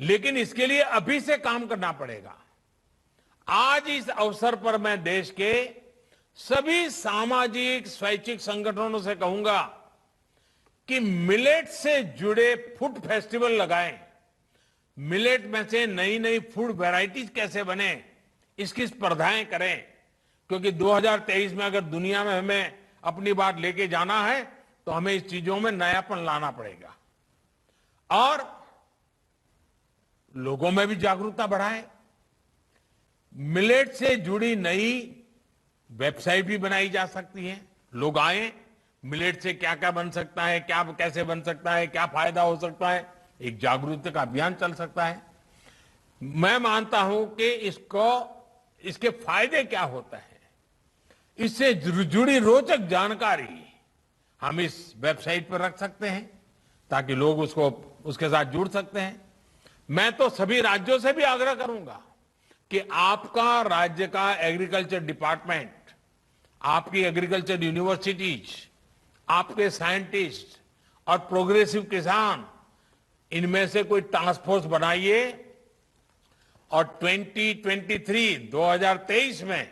लेकिन इसके लिए अभी से काम करना पड़ेगा। आज इस अवसर पर मैं देश के सभी सामाजिक स्वैच्छिक संगठनों से कहूंगा कि मिलेट से जुड़े फूड फेस्टिवल लगाएं। मिलेट में से नई नई फूड वैरायटीज कैसे बने, इसकी स्पर्धाएं करें, क्योंकि 2023 में अगर दुनिया में हमें अपनी बात लेके जाना है तो हमें इस चीजों में नयापन लाना पड़ेगा और लोगों में भी जागरूकता बढ़ाएं। मिलेट से जुड़ी नई वेबसाइट भी बनाई जा सकती है। लोग आए, मिलेट से क्या क्या बन सकता है, क्या कैसे बन सकता है, क्या फायदा हो सकता है, एक जागरूकता का अभियान चल सकता है। मैं मानता हूं कि इसके फायदे क्या होते हैं, इससे जुड़ी रोचक जानकारी हम इस वेबसाइट पर रख सकते हैं ताकि लोग उसके साथ जुड़ सकते हैं। मैं तो सभी राज्यों से भी आग्रह करूंगा कि आपका राज्य का एग्रीकल्चर डिपार्टमेंट, आपकी एग्रीकल्चर यूनिवर्सिटीज, आपके साइंटिस्ट और प्रोग्रेसिव किसान, इनमें से कोई टास्क फोर्स बनाइए और 2023 में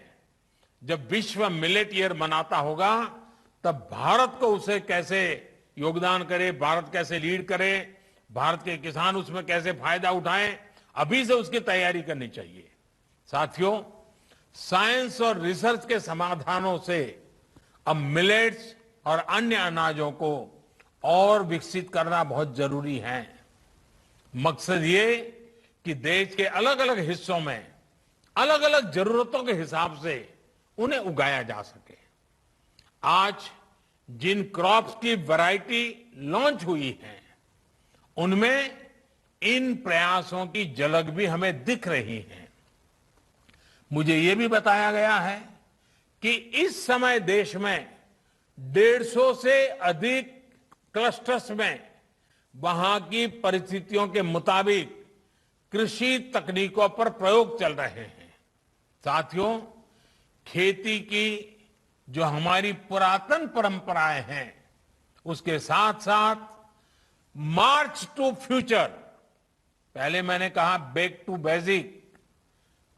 जब विश्व मिलेट ईयर मनाता होगा तब भारत को उसे कैसे योगदान करे, भारत कैसे लीड करे, भारत के किसान उसमें कैसे फायदा उठाएं, अभी से उसकी तैयारी करनी चाहिए। साथियों, साइंस और रिसर्च के समाधानों से अब मिलेट्स और अन्य अनाजों को और विकसित करना बहुत जरूरी है। मकसद ये कि देश के अलग अलग हिस्सों में अलग अलग जरूरतों के हिसाब से उन्हें उगाया जा सके। आज जिन क्रॉप्स की वैरायटी लॉन्च हुई है, उनमें इन प्रयासों की झलक भी हमें दिख रही है। मुझे ये भी बताया गया है कि इस समय देश में 150 से अधिक क्लस्टर्स में वहां की परिस्थितियों के मुताबिक कृषि तकनीकों पर प्रयोग चल रहे हैं। साथियों, खेती की जो हमारी पुरातन परंपराएं हैं, उसके साथ साथ मार्च टू फ्यूचर, पहले मैंने कहा बैक टू बेसिक,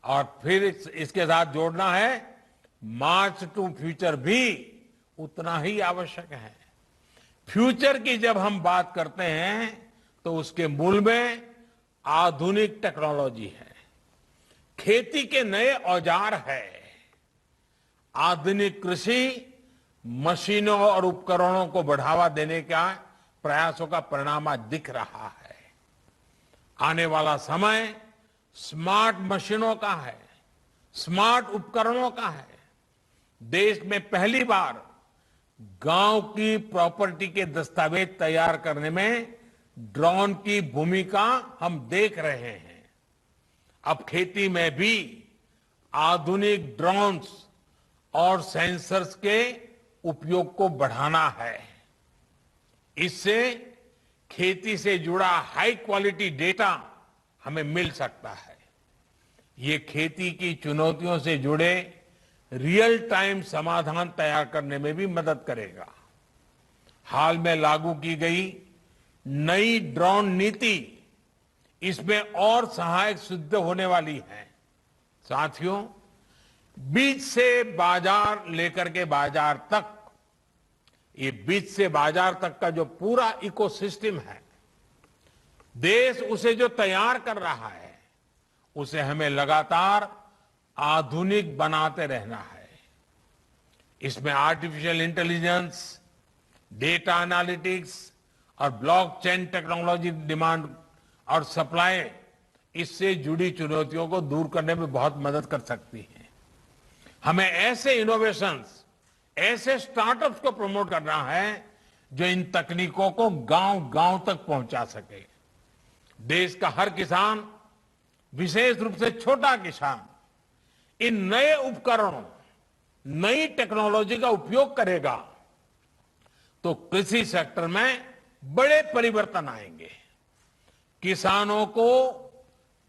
और फिर इसके साथ जोड़ना है मार्च टू फ्यूचर भी उतना ही आवश्यक है। फ्यूचर की जब हम बात करते हैं तो उसके मूल में आधुनिक टेक्नोलॉजी है, खेती के नए औजार है, आधुनिक कृषि मशीनों और उपकरणों को बढ़ावा देने का प्रयासों का परिणाम आज दिख रहा है। आने वाला समय स्मार्ट मशीनों का है, स्मार्ट उपकरणों का है। देश में पहली बार गांव की प्रॉपर्टी के दस्तावेज तैयार करने में ड्रोन की भूमिका हम देख रहे हैं। अब खेती में भी आधुनिक ड्रोन्स और सेंसर्स के उपयोग को बढ़ाना है। इससे खेती से जुड़ा हाई क्वालिटी डेटा हमें मिल सकता है। ये खेती की चुनौतियों से जुड़े रियल टाइम समाधान तैयार करने में भी मदद करेगा। हाल में लागू की गई नई ड्रोन नीति इसमें और सहायक सिद्ध होने वाली है। साथियों, बीज से बाजार लेकर के बाजार तक, ये बीज से बाजार तक का जो पूरा इकोसिस्टम है, देश उसे जो तैयार कर रहा है उसे हमें लगातार आधुनिक बनाते रहना है। इसमें आर्टिफिशियल इंटेलिजेंस, डेटा एनालिटिक्स और ब्लॉकचेन टेक्नोलॉजी डिमांड और सप्लाई, इससे जुड़ी चुनौतियों को दूर करने में बहुत मदद कर सकती है। हमें ऐसे इनोवेशंस, ऐसे स्टार्टअप्स को प्रमोट करना है जो इन तकनीकों को गांव-गांव तक पहुंचा सके। देश का हर किसान, विशेष रूप से छोटा किसान, इन नए उपकरणों, नई टेक्नोलॉजी का उपयोग करेगा तो कृषि सेक्टर में बड़े परिवर्तन आएंगे। किसानों को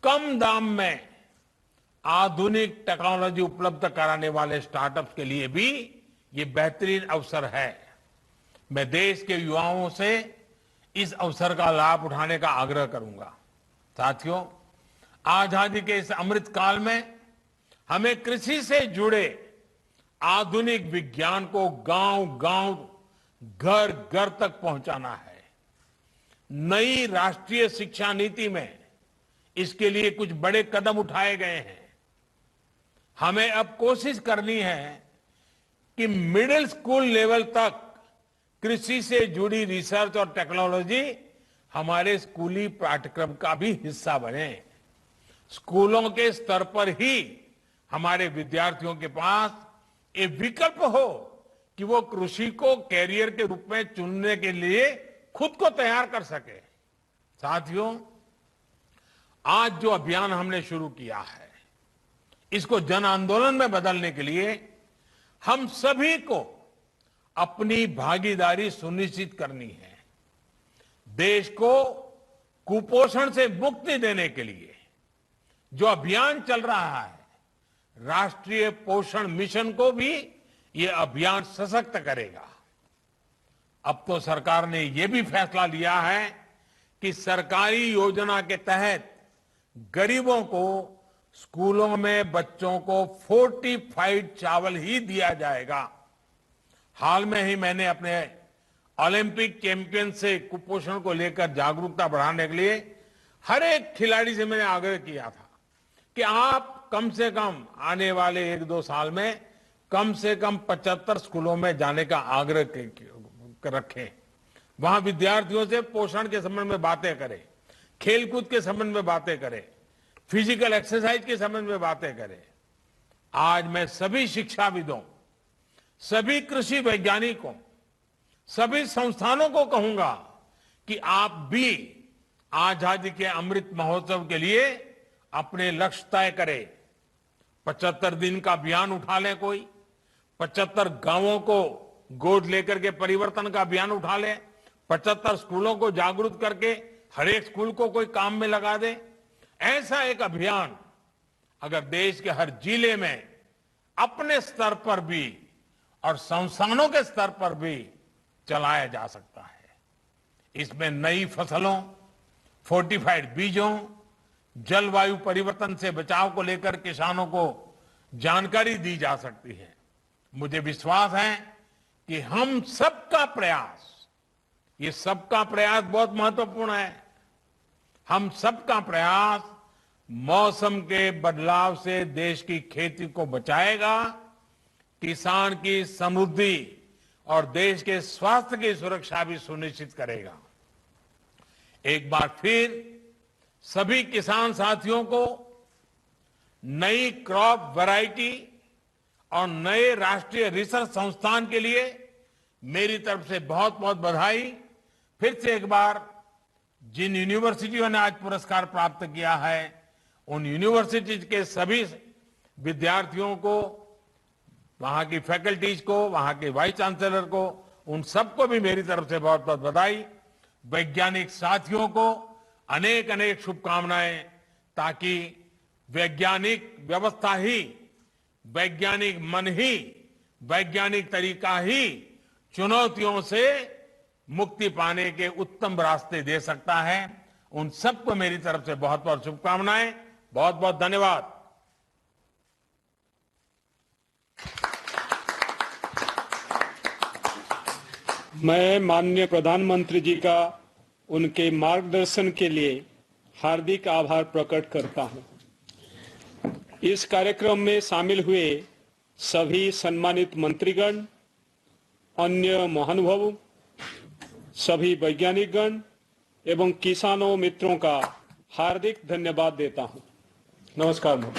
कम दाम में आधुनिक टेक्नोलॉजी उपलब्ध कराने वाले स्टार्टअप्स के लिए भी ये बेहतरीन अवसर है। मैं देश के युवाओं से इस अवसर का लाभ उठाने का आग्रह करूंगा। साथियों, आजादी के इस अमृत काल में हमें कृषि से जुड़े आधुनिक विज्ञान को गांव-गांव, घर-घर तक पहुंचाना है। नई राष्ट्रीय शिक्षा नीति में इसके लिए कुछ बड़े कदम उठाए गए हैं। हमें अब कोशिश करनी है कि मिडिल स्कूल लेवल तक कृषि से जुड़ी रिसर्च और टेक्नोलॉजी हमारे स्कूली पाठ्यक्रम का भी हिस्सा बने। स्कूलों के स्तर पर ही हमारे विद्यार्थियों के पास एक विकल्प हो कि वो कृषि को कैरियर के रूप में चुनने के लिए खुद को तैयार कर सके। साथियों, आज जो अभियान हमने शुरू किया है, इसको जन आंदोलन में बदलने के लिए हम सभी को अपनी भागीदारी सुनिश्चित करनी है। देश को कुपोषण से मुक्ति देने के लिए जो अभियान चल रहा है, राष्ट्रीय पोषण मिशन को भी ये अभियान सशक्त करेगा। अब तो सरकार ने ये भी फैसला लिया है कि सरकारी योजना के तहत गरीबों को स्कूलों में बच्चों को फोर्टिफाइड चावल ही दिया जाएगा। हाल में ही मैंने अपने ओलंपिक चैंपियन से कुपोषण को लेकर जागरूकता बढ़ाने के लिए हर एक खिलाड़ी से मैंने आग्रह किया था कि आप कम से कम आने वाले 1-2 साल में कम से कम 75 स्कूलों में जाने का आग्रह रखें। वहां विद्यार्थियों से पोषण के संबंध में बातें करें, खेलकूद के संबंध में बातें करें, फिजिकल एक्सरसाइज के संबंध में बातें करें। आज मैं सभी शिक्षाविदों, सभी कृषि वैज्ञानिकों, सभी संस्थानों को कहूंगा कि आप भी आजादी के अमृत महोत्सव के लिए अपने लक्ष्य तय करें। 75 दिन का अभियान उठा लें, कोई 75 गांवों को गोद लेकर के परिवर्तन का अभियान उठा ले, 75 स्कूलों को जागरूक करके हर एक स्कूल को कोई काम में लगा दे। ऐसा एक अभियान अगर देश के हर जिले में अपने स्तर पर भी और संस्थानों के स्तर पर भी चलाया जा सकता है। इसमें नई फसलों, फोर्टिफाइड बीजों, जलवायु परिवर्तन से बचाव को लेकर किसानों को जानकारी दी जा सकती है। मुझे विश्वास है कि हम सबका प्रयास, ये सबका प्रयास बहुत महत्वपूर्ण है। हम सबका प्रयास मौसम के बदलाव से देश की खेती को बचाएगा, किसान की समृद्धि और देश के स्वास्थ्य की सुरक्षा भी सुनिश्चित करेगा। एक बार फिर सभी किसान साथियों को नई क्रॉप वैरायटी और नए राष्ट्रीय रिसर्च संस्थान के लिए मेरी तरफ से बहुत बहुत बधाई। फिर से एक बार जिन यूनिवर्सिटियों ने आज पुरस्कार प्राप्त किया है, उन यूनिवर्सिटीज के सभी विद्यार्थियों को, वहां की फैकल्टीज को, वहां के वाइस चांसलर को, उन सबको भी मेरी तरफ से बहुत बहुत बधाई। वैज्ञानिक साथियों को अनेक अनेक शुभकामनाएं, ताकि वैज्ञानिक व्यवस्था ही, वैज्ञानिक मन ही, वैज्ञानिक तरीका ही चुनौतियों से मुक्ति पाने के उत्तम रास्ते दे सकता है। उन सबको मेरी तरफ से बहुत बहुत शुभकामनाएं। बहुत बहुत धन्यवाद। मैं माननीय प्रधानमंत्री जी का उनके मार्गदर्शन के लिए हार्दिक आभार प्रकट करता हूं। इस कार्यक्रम में शामिल हुए सभी सम्मानित मंत्रीगण, अन्य महानुभावों, सभी वैज्ञानिकगण एवं किसानों मित्रों का हार्दिक धन्यवाद देता हूं। नमस्कार।